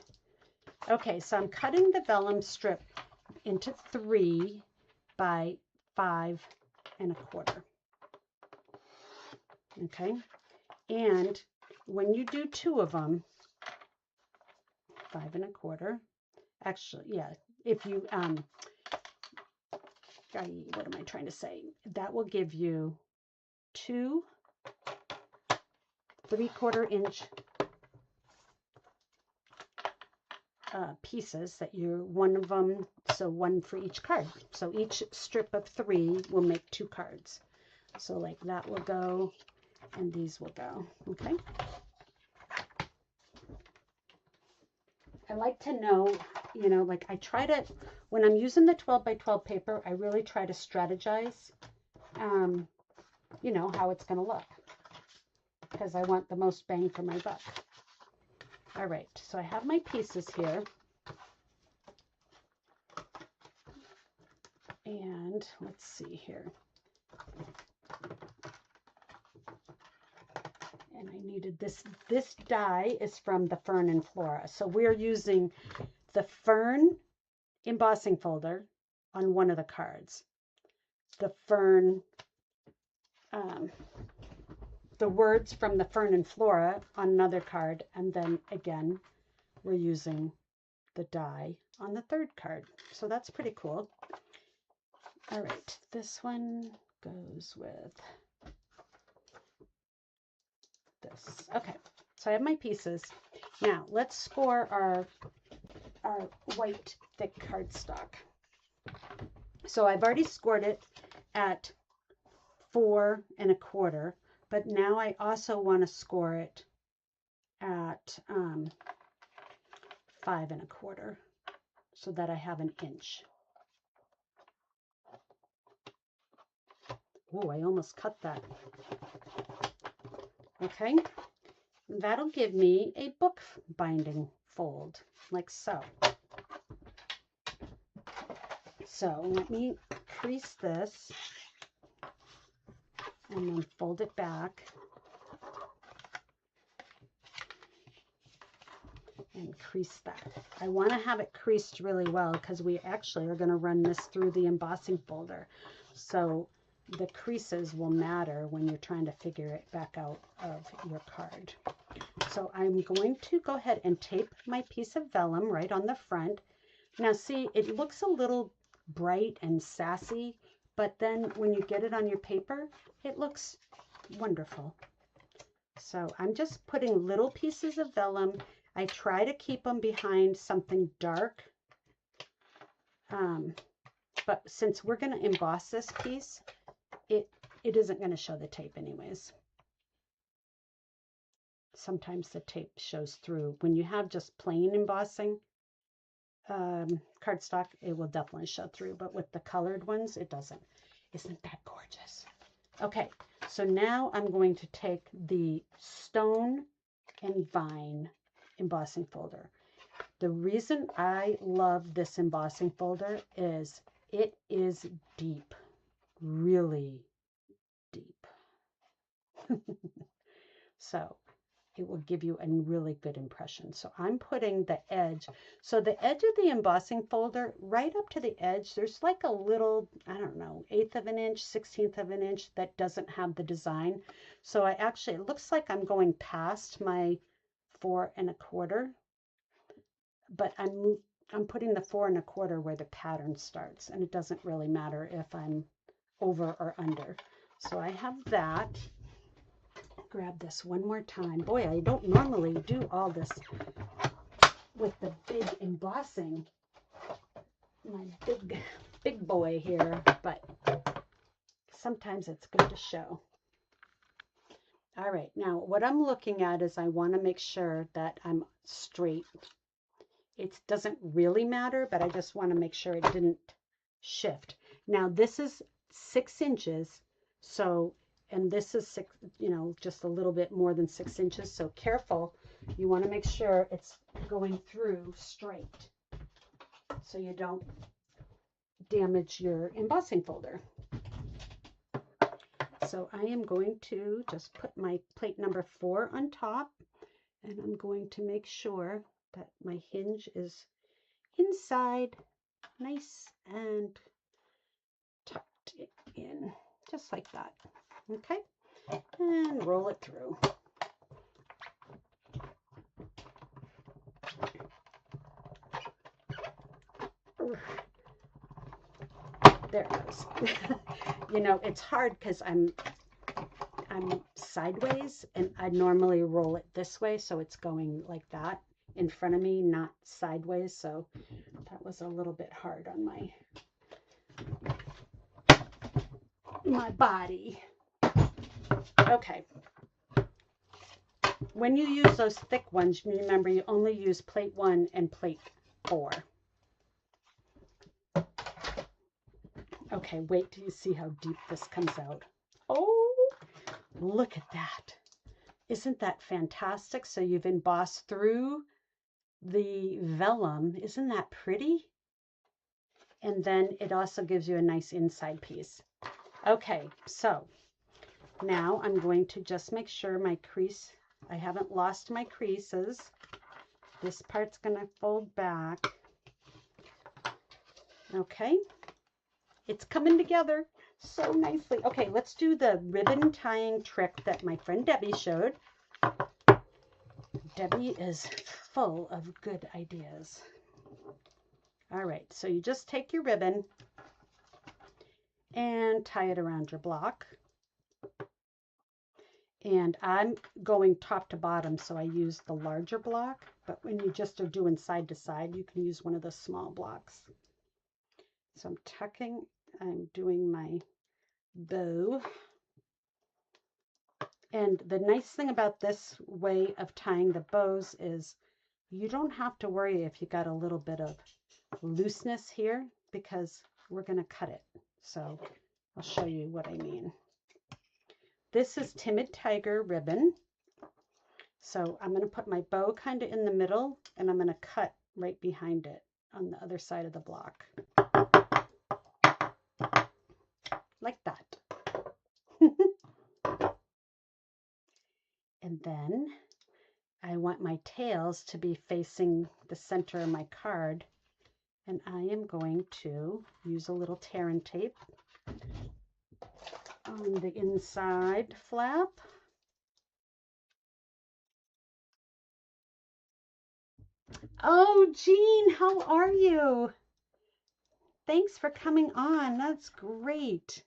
[SPEAKER 1] Okay, so I'm cutting the vellum strip into 3 by 5 1/4. Okay, and when you do 2 of them, 5 1/4, actually, yeah, if you, what am I trying to say? That will give you 2 3/4 inch pieces that you're one of them, so 1 for each card. So each strip of 3 will make 2 cards. So like that will go and these will go. Okay. I like to know, you know, like I try to, when I'm using the 12 by 12 paper, I really try to strategize, you know, how it's going to look, because I want the most bang for my buck. All right, so I have my pieces here. And let's see here. And I needed this. This die is from the Fern and Flora. So we're using the Fern embossing folder on one of the cards. The Fern, the words from the Fern and Flora on another card. And then again, we're using the die on the third card. So that's pretty cool. All right, this one goes with this. Okay, so I have my pieces. Now let's score our white thick cardstock. So I've already scored it at 4 1/4, but now I also want to score it at 5 1/4 so that I have an inch. Oh, I almost cut that. Okay, that'll give me a book binding fold, like so. So let me crease this and then fold it back and crease that. I want to have it creased really well because we actually are going to run this through the embossing folder. So the creases will matter when you're trying to figure it back out of your card. So I'm going to go ahead and tape my piece of vellum right on the front. Now see, it looks a little bright and sassy, but then when you get it on your paper, it looks wonderful. So I'm just putting little pieces of vellum. I try to keep them behind something dark. But since we're going to emboss this piece, it isn't going to show the tape anyways. Sometimes the tape shows through. When you have just plain embossing cardstock, it will definitely show through, but with the colored ones, it doesn't. Isn't that gorgeous? Okay, so now I'm going to take the Stone and Vine embossing folder. The reason I love this embossing folder is it is deep, really deep. So it will give you a really good impression. So I'm putting the edge. So the edge of the embossing folder, right up to the edge, there's like a little, I don't know, 1/8 of an inch, 1/16 of an inch that doesn't have the design. So I actually, it looks like I'm going past my 4 1/4, but I'm putting the 4 1/4 where the pattern starts, and it doesn't really matter if I'm over or under. So I have that. Grab this one more time. Boy, I don't normally do all this with the big embossing, my big boy here, but sometimes it's good to show. All right, now what I'm looking at is I want to make sure that I'm straight. It doesn't really matter, but I just want to make sure it didn't shift. Now this is 6 inches, so, and this is 6, you know, just a little bit more than 6 inches. So careful, you want to make sure it's going through straight so you don't damage your embossing folder. So I am going to just put my plate number 4 on top, and I'm going to make sure that my hinge is inside, nice and tucked in, just like that. Okay, and roll it through. There it goes. You know, it's hard because I'm sideways, and I normally roll it this way, so it's going like that in front of me, not sideways. So that was a little bit hard on my body. Okay. When you use those thick ones, remember you only use plate 1 and plate 4. Okay, wait till you see how deep this comes out. Oh, look at that. Isn't that fantastic? So you've embossed through the vellum. Isn't that pretty? And then it also gives you a nice inside piece. Okay, so Now I'm going to just make sure my crease, I haven't lost my creases. This part's going to fold back. Okay, it's coming together so nicely. Okay, let's do the ribbon tying trick that my friend Debbie showed. Debbie is full of good ideas. All right, so you just take your ribbon and tie it around your block. And I'm going top to bottom, so I use the larger block. But when you just are doing side to side, you can use one of the small blocks. So I'm tucking, I'm doing my bow. And the nice thing about this way of tying the bows is you don't have to worry if you got a little bit of looseness here, because we're going to cut it. So I'll show you what I mean. This is Timid Tiger ribbon. So I'm going to put my bow kind of in the middle, and I'm going to cut right behind it on the other side of the block. Like that. And then I want my tails to be facing the center of my card. And I am going to use a little tear and tape on the inside flap. Oh, Jean, how are you? Thanks for coming on. That's great.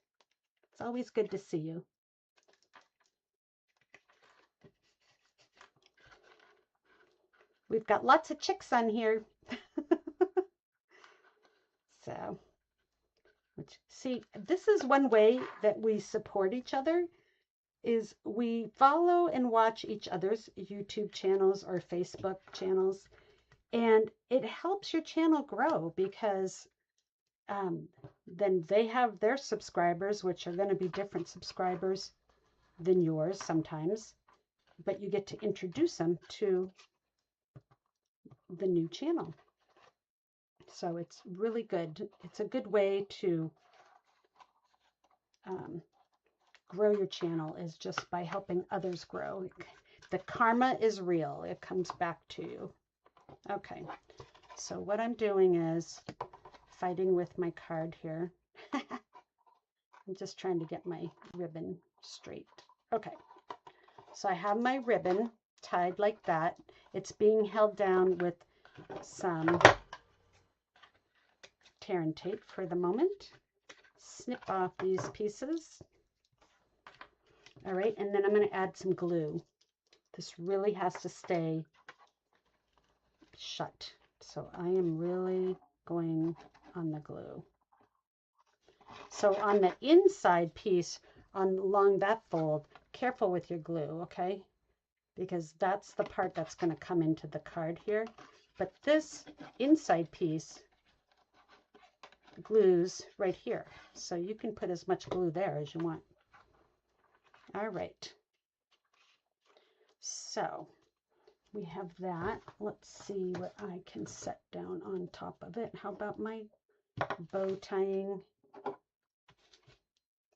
[SPEAKER 1] It's always good to see you. We've got lots of chicks on here. So, see, this is one way that we support each other, is we follow and watch each other's YouTube channels or Facebook channels, and it helps your channel grow, because then they have their subscribers, which are going to be different subscribers than yours sometimes, but you get to introduce them to the new channel. So it's really good. It's a good way to grow your channel, is just by helping others grow. The karma is real. It comes back to you. Okay, so what I'm doing is fighting with my card here. I'm just trying to get my ribbon straight. Okay, so I have my ribbon tied like that. It's being held down with some tear and tape for the moment. Snip off these pieces. All right, and then I'm going to add some glue. This really has to stay shut. So I am really going on the glue. So on the inside piece, along that fold, careful with your glue, okay? Because that's the part that's going to come into the card here. But this inside piece glues right here. So you can put as much glue there as you want. All right. So we have that. Let's see what I can set down on top of it. How about my bow tying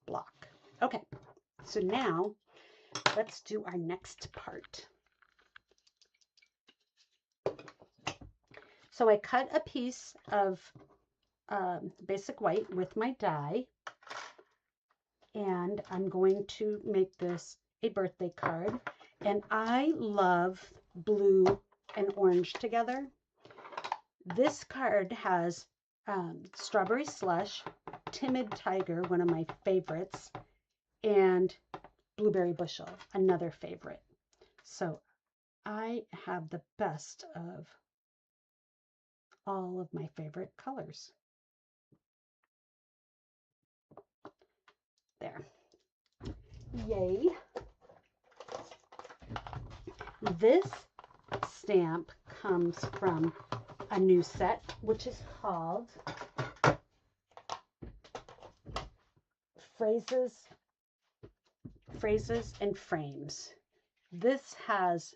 [SPEAKER 1] block? Okay, so now let's do our next part. So I cut a piece of basic white with my die, and I'm going to make this a birthday card. And I love blue and orange together. This card has Strawberry Slush, Timid Tiger, one of my favorites, and Blueberry Bushel, another favorite. So I have the best of all of my favorite colors. There. Yay. This stamp comes from a new set, which is called Phrases and Frames. This has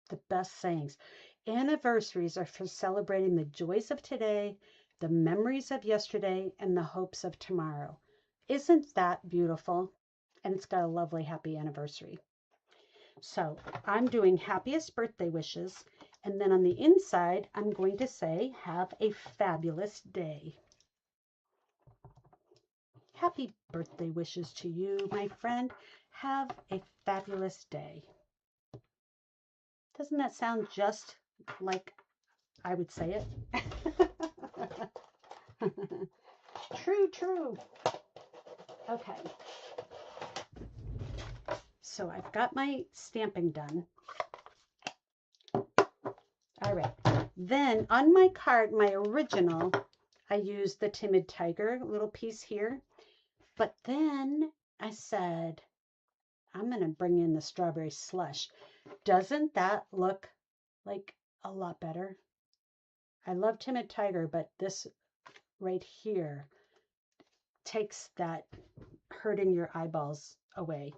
[SPEAKER 1] the best sayings. Anniversaries are for celebrating the joys of today, the memories of yesterday, and the hopes of tomorrow. Isn't that beautiful? And it's got a lovely happy anniversary. So I'm doing happiest birthday wishes. And then on the inside, I'm going to say, have a fabulous day. Happy birthday wishes to you, my friend. Have a fabulous day. Doesn't that sound just like I would say it? True, true. Okay. So I've got my stamping done. All right. Then on my card, my original, I used the Timid Tiger little piece here. But then I said, I'm going to bring in the strawberry slush. Doesn't that look like a lot better? I love Timid Tiger, but this right here takes that hurting your eyeballs away.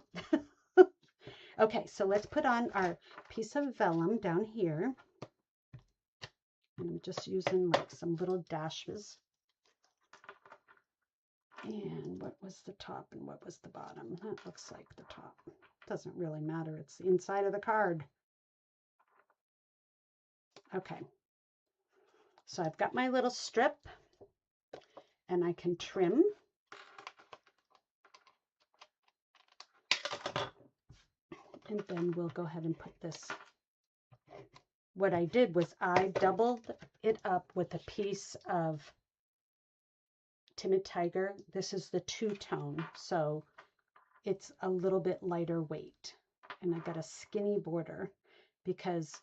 [SPEAKER 1] Okay, so let's put on our piece of vellum down here. And I'm just using like some little dashes. And what was the top and what was the bottom? That looks like the top. Doesn't really matter. It's the inside of the card. Okay. So I've got my little strip and I can trim. And then we'll go ahead and put this. What I did was I doubled it up with a piece of Timid Tiger. This is the two-tone, so it's a little bit lighter weight. And I've got a skinny border because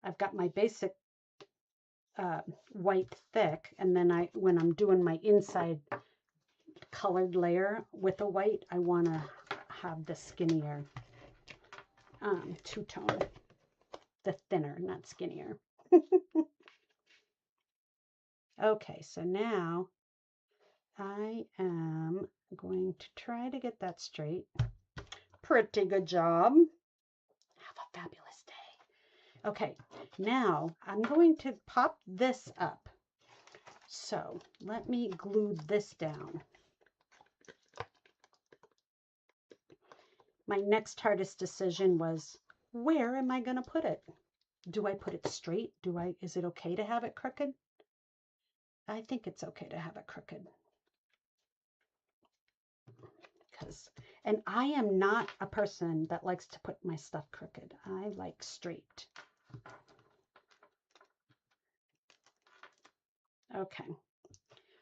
[SPEAKER 1] I've got my basic white thick, and then when I'm doing my inside colored layer with a white, I want to have the skinnier two-tone, the thinner, not skinnier. Okay, so now I am going to try to get that straight. Pretty good job. Have a fabulous day. Okay, now I'm going to pop this up. So let me glue this down. My next hardest decision was, where am I going to put it? Do I put it straight? Is it okay to have it crooked? I think it's okay to have it crooked. And I am not a person that likes to put my stuff crooked. I like straight. Okay.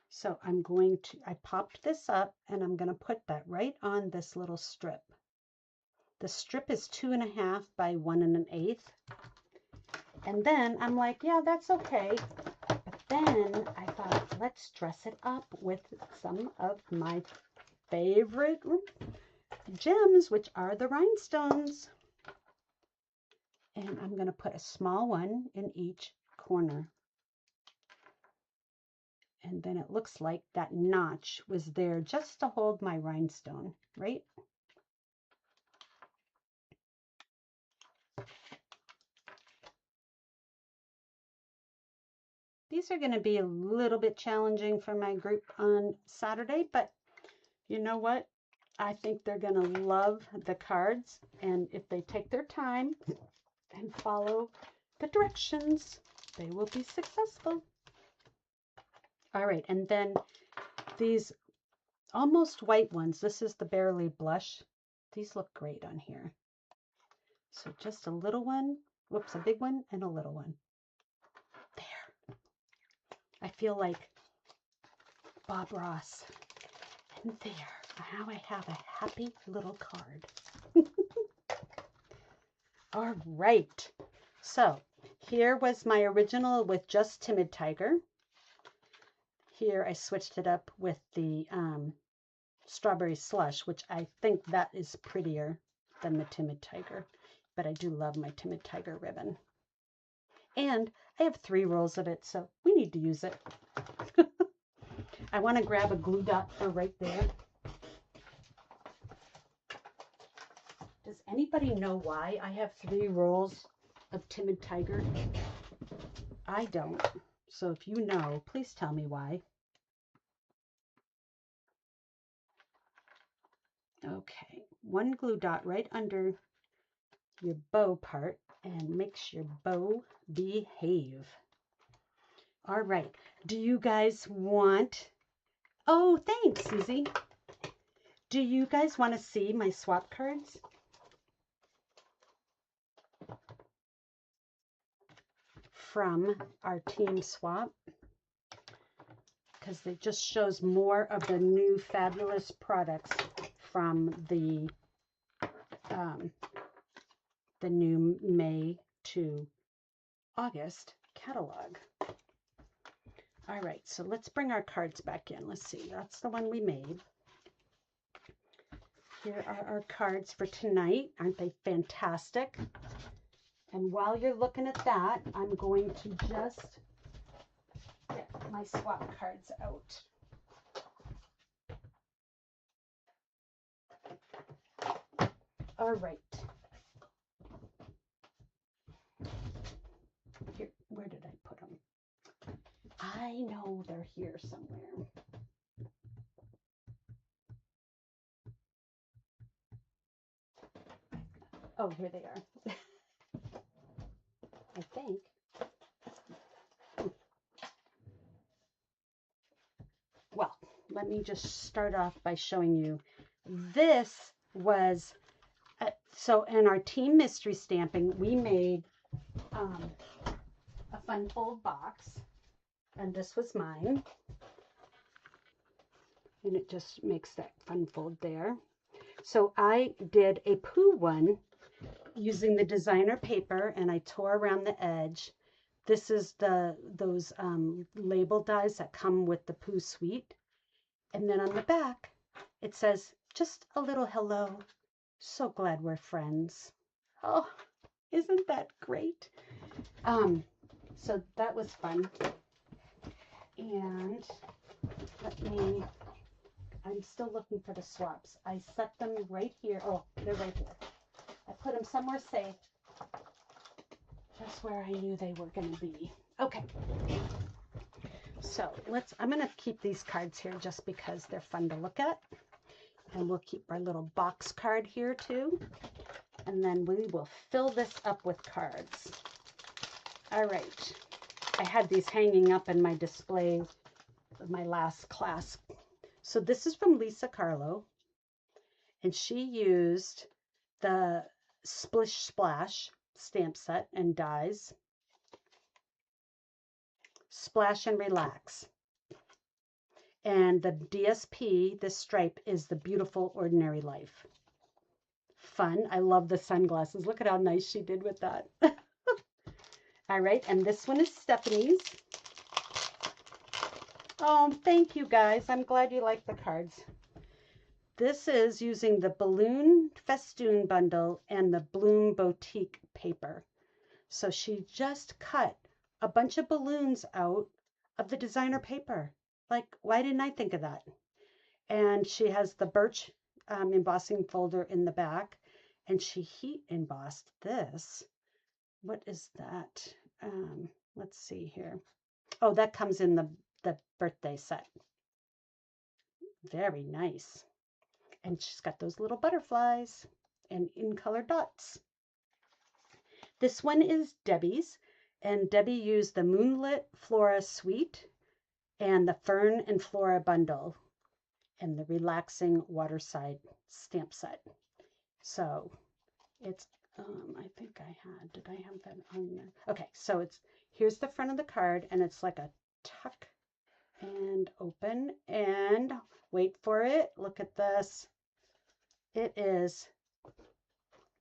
[SPEAKER 1] So I popped this up and I'm going to put that right on this little strip. The strip is 2.5 by 1 1/8. And then I'm like, yeah, that's okay. But then I thought, let's dress it up with some of my favorite gems, which are the rhinestones. And I'm going to put a small one in each corner. And then it looks like that notch was there just to hold my rhinestone, right? These are going to be a little bit challenging for my group on Saturday, but you know what? I think they're going to love the cards, and if they take their time and follow the directions, they will be successful. All right, and then these almost white ones, this is the Barely Blush. These look great on here. So just a little one, whoops, a big one and a little one. There. I feel like Bob Ross. And there, now I have a happy little card. All right, so here was my original with just Timid Tiger. Here I switched it up with the Strawberry Slush, which I think that is prettier than the Timid Tiger, but I do love my Timid Tiger ribbon. And I have 3 rolls of it, so we need to use it. I want to grab a glue dot for right there. Does anybody know why I have 3 rolls of Timid Tiger? I don't. So if you know, please tell me why. Okay, one glue dot right under your bow part and makes your bow behave. All right, do you guys want, oh, thanks, Susie. Do you guys want to see my swap cards? From our team swap, because it just shows more of the new fabulous products from the new May to August catalog. All right, so let's bring our cards back in. Let's see, that's the one we made. Here are our cards for tonight. Aren't they fantastic? And while you're looking at that, I'm going to just get my swap cards out. All right. Here, where did I put them? I know they're here somewhere. Oh, here they are. I think. Well, let me just start off by showing you. This was, so in our team mystery stamping, we made a fun fold box, and this was mine. And it just makes that fun fold there. So I did a Pooh one using the designer paper, and I tore around the edge. This is those label dies that come with the Pooh suite. And then on the back, it says, just a little hello. So glad we're friends. Oh, isn't that great? So that was fun. And I'm still looking for the swaps. I set them right here. Oh, they're right here. I put them somewhere safe. Just where I knew they were going to be. Okay. So I'm going to keep these cards here just because they're fun to look at. And we'll keep our little box card here too. And then we will fill this up with cards. All right. I had these hanging up in my display of my last class. So this is from Lisa Carlo. And she used the Splish Splash stamp set and dies. Splash and Relax. And the DSP, this stripe, is the Beautiful Ordinary Life. Fun. I love the sunglasses. Look at how nice she did with that. All right, and this one is Stephanie's. Oh, thank you guys. I'm glad you like the cards. This is using the Balloon Festoon bundle and the Bloom Boutique paper. So she just cut a bunch of balloons out of the designer paper. Like, why didn't I think of that? And she has the birch embossing folder in the back, and she heat embossed this. What is that? Let's see here. Oh, that comes in the birthday set. Very nice. And she's got those little butterflies and in color dots. This one is Debbie's, and Debbie used the Moonlit Flora Suite and the Fern and Flora bundle and the Relaxing Waterside stamp set. So it's, I think I had, did I have that on there? Okay, so here's the front of the card, and it's like a tuck and open, and wait for it. Look at this. It is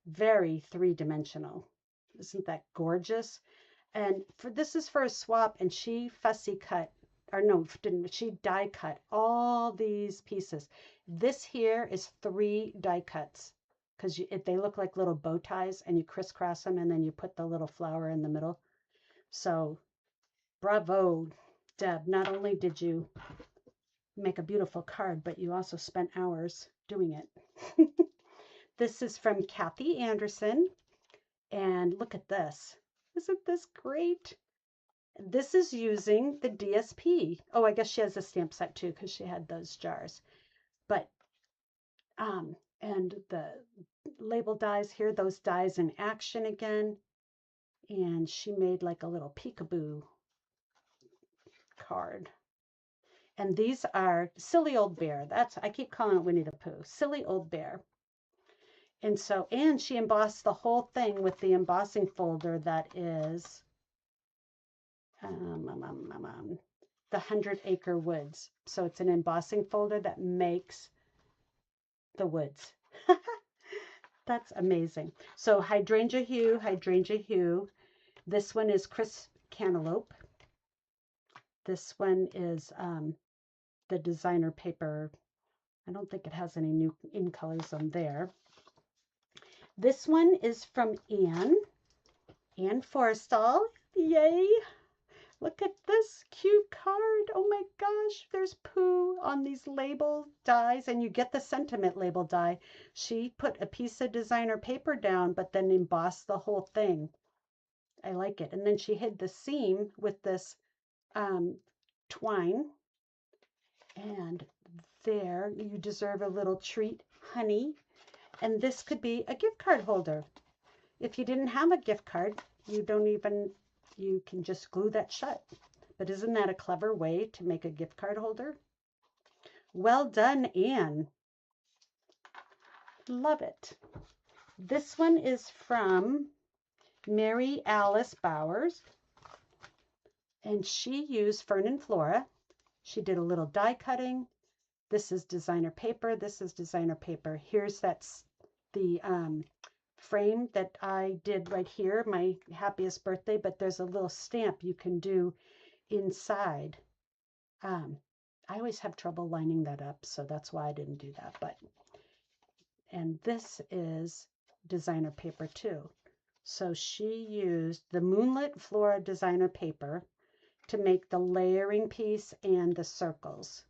[SPEAKER 1] very three-dimensional. Isn't that gorgeous? And this is for a swap, and she fussy cut, or no, she die cut all these pieces. This here is 3 die cuts, because they look like little bow ties, and you crisscross them, and then you put the little flower in the middle. So bravo, Deb. Not only did you make a beautiful card, but you also spent hours doing it. This is from Kathy Anderson, and look at this. Isn't this great? This is using the DSP. Oh, I guess she has a stamp set too, because she had those jars. But And the label dies here, those dies in action again. And she made like a little peekaboo card. And these are Silly Old Bear. I keep calling it Winnie the Pooh. Silly Old Bear. And so, and she embossed the whole thing with the embossing folder that is the 100 Acre Woods. So it's an embossing folder that makes the woods. That's amazing. So hydrangea hue, hydrangea hue. This one is crisp cantaloupe. This one is the designer paper. I don't think it has any new in colors on there. This one is from Anne Forrestal. Yay! Look at this cute card. Oh my gosh, there's Pooh on these label dies, and you get the sentiment label die. She put a piece of designer paper down, but then embossed the whole thing. I like it. And then she hid the seam with this twine. And there, you deserve a little treat, honey. And this could be a gift card holder. If you didn't have a gift card, you can just glue that shut. But isn't that a clever way to make a gift card holder? Well done, Anne. Love it. This one is from Mary Alice Bowers. And she used Fern and Flora. She did a little die cutting. This is designer paper. This is designer paper. Here's the frame that I did right here, my happiest birthday, but there's a little stamp you can do inside. I always have trouble lining that up, so that's why I didn't do that. And this is designer paper too. So she used the Moonlit Flora designer paper to make the layering piece and the circles.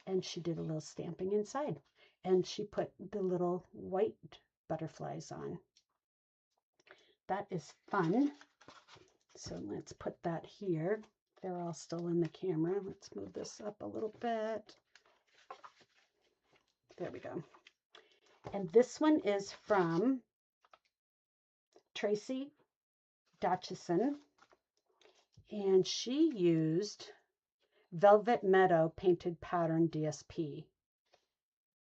[SPEAKER 1] And she did a little stamping inside. And she put the little white butterflies on. That is fun. So let's put that here. They're all still in the camera. Let's move this up a little bit. There we go. And this one is from Tracy Dotchison. And she used Velvet Meadow painted pattern DSP.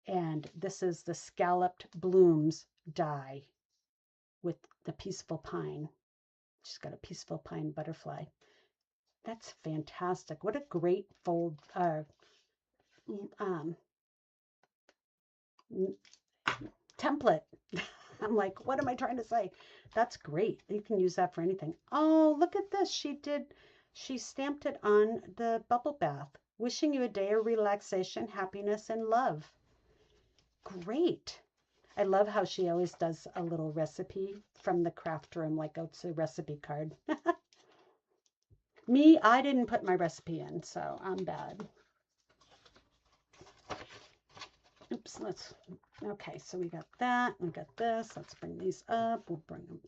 [SPEAKER 1] And this is the Scalloped Blooms die with the Peaceful Pine. She's got a Peaceful Pine butterfly. That's fantastic. What a great fold, template. I'm like, what am I trying to say? That's great. You can use that for anything. Oh, look at this. She stamped it on the bubble bath. Wishing you a day of relaxation, happiness, and love. Great. I love how she always does a little recipe from the craft room, like it's a recipe card. Me, I didn't put my recipe in, so I'm bad. Oops, okay, so we got that, we got this. Let's bring these up. We'll bring them.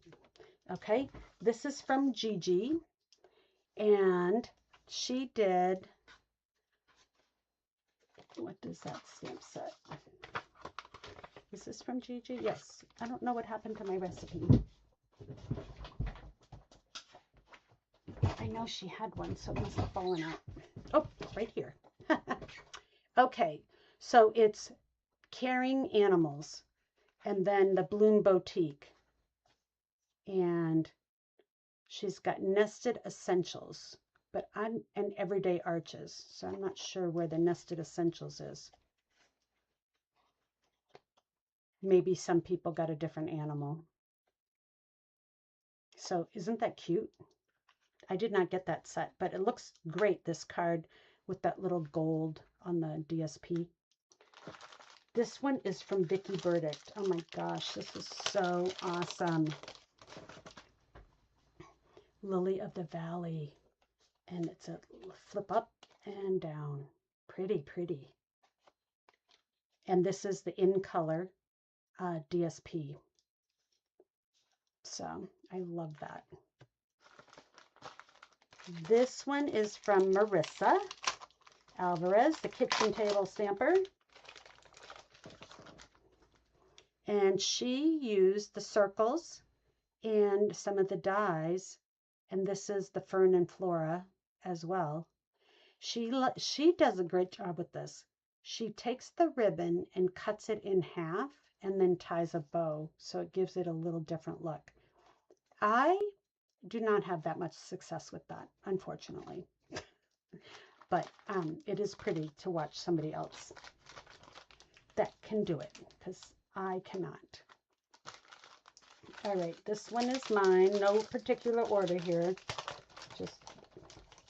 [SPEAKER 1] Okay, this is from Gigi, and she did, what does that stamp set? Is this from Gigi? Yes. I don't know what happened to my recipe. I know she had one, so it must have fallen out. Oh, right here. Okay, so it's Caring Animals, and then the Bloom Boutique. And she's got Nested Essentials, and Everyday Arches. So I'm not sure where the Nested Essentials is. Maybe some people got a different animal. So isn't that cute? I did not get that set, but it looks great, this card with that little gold on the DSP. This one is from Vicki Burdick. Oh my gosh, this is so awesome. Lily of the Valley. And it's a flip up and down. Pretty, pretty. And this is the in color DSP. So I love that. This one is from Marissa Alvarez, the Kitchen Table Stamper. And she used the circles and some of the dies, and this is the fern and flora as well. She does a great job with this. She takes the ribbon and cuts it in half and then ties a bow, so it gives it a little different look. I do not have that much success with that, unfortunately. But it is pretty to watch somebody else that can do it, because I cannot. All right, this one is mine. No particular order here. Just,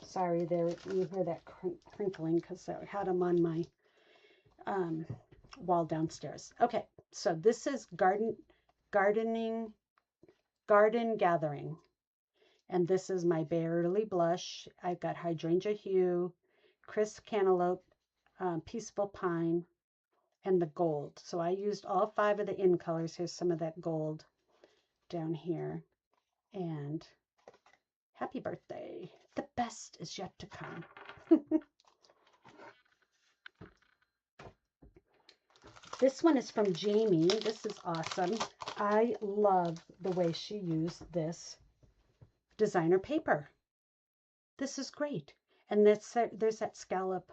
[SPEAKER 1] sorry, there you hear that crinkling because I had them on my wall downstairs. Okay, so this is garden gathering, and this is my Barely Blush. I've got Hydrangea Hue, Crisp Cantaloupe, Peaceful Pine, and the gold. So I used all 5 of the in colors. Here's some of that gold down here. And happy birthday. The best is yet to come. This one is from Jamie. This is awesome. I love the way she used this designer paper. This is great. And there's that scallop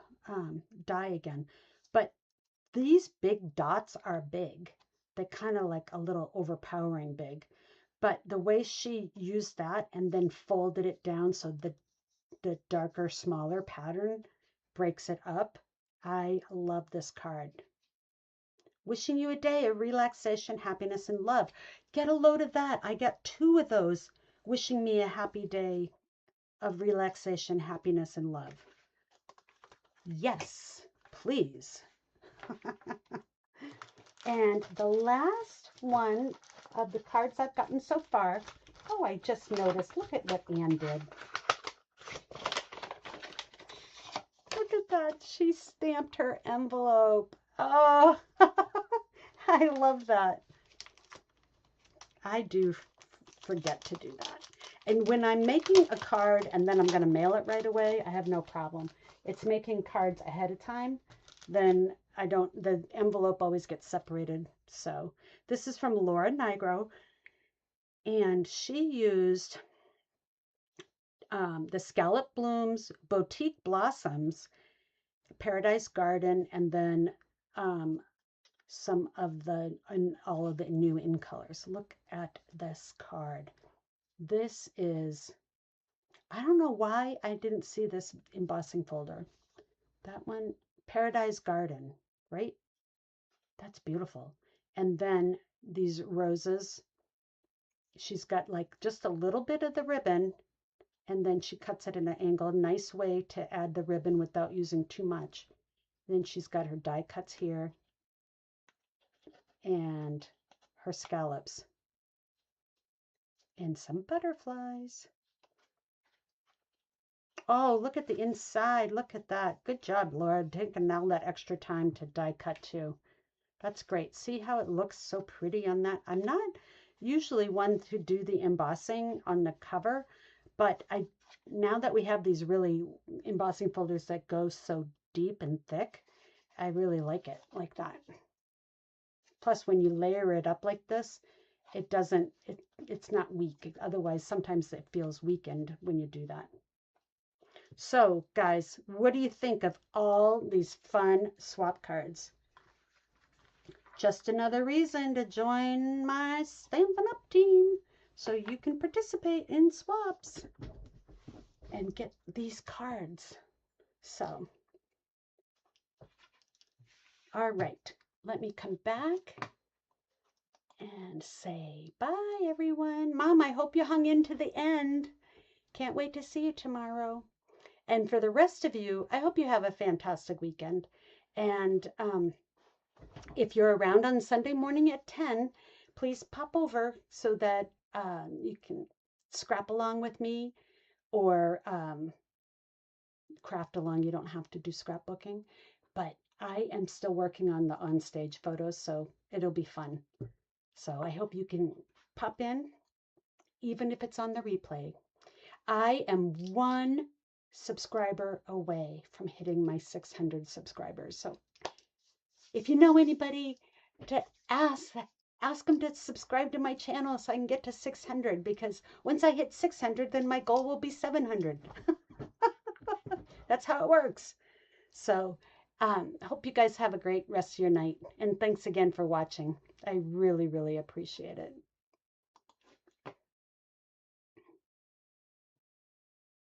[SPEAKER 1] die again. But these big dots are big. They're kind of like a little overpowering big. But the way she used that and then folded it down so the darker, smaller pattern breaks it up. I love this card. Wishing you a day of relaxation, happiness, and love. Get a load of that. I got 2 of those. Wishing me a happy day of relaxation, happiness, and love. Yes, please. And the last one of the cards I've gotten so far. Oh, I just noticed. Look at what Anne did. Look at that. She stamped her envelope. Oh, I love that. I do forget to do that. And when I'm making a card and then I'm going to mail it right away, I have no problem. It's making cards ahead of time, then I don't, the envelope always gets separated. So this is from Laura Nigro, and she used the Scallop Blooms, Boutique Blossoms, Paradise Garden, and then some of all of the new in colors. Look at this card. This is, I don't know why I didn't see this embossing folder. That one, Paradise Garden, right? That's beautiful. And then these roses, she's got like just a little bit of the ribbon, and then she cuts it in an angle. Nice way to add the ribbon without using too much. Then she's got her die cuts here and her scallops and some butterflies. Oh, look at the inside. Look at that. Good job, Laura, taking all that extra time to die cut too. That's great. See how it looks so pretty on that? I'm not usually one to do the embossing on the cover, but now that we have these really embossing folders that go so deep and thick, I really like it like that. Plus, when you layer it up like this, it's not weak. Otherwise, sometimes it feels weakened when you do that. So, guys, what do you think of all these fun swap cards? Just another reason to join my Stampin' Up team so you can participate in swaps and get these cards. So, all right, let me come back and say bye, everyone. Mom, I hope you hung in to the end. Can't wait to see you tomorrow. And for the rest of you, I hope you have a fantastic weekend. And if you're around on Sunday morning at 10, please pop over so that you can scrap along with me or craft along. You don't have to do scrapbooking, but I am still working on the onstage photos, so it'll be fun. So I hope you can pop in, even if it's on the replay. I am 1 subscriber away from hitting my 600 subscribers. So if you know anybody to ask ask them to subscribe to my channel so I can get to 600, because once I hit 600, then my goal will be 700. That's how it works. So I hope you guys have a great rest of your night. And thanks again for watching. I really, really appreciate it.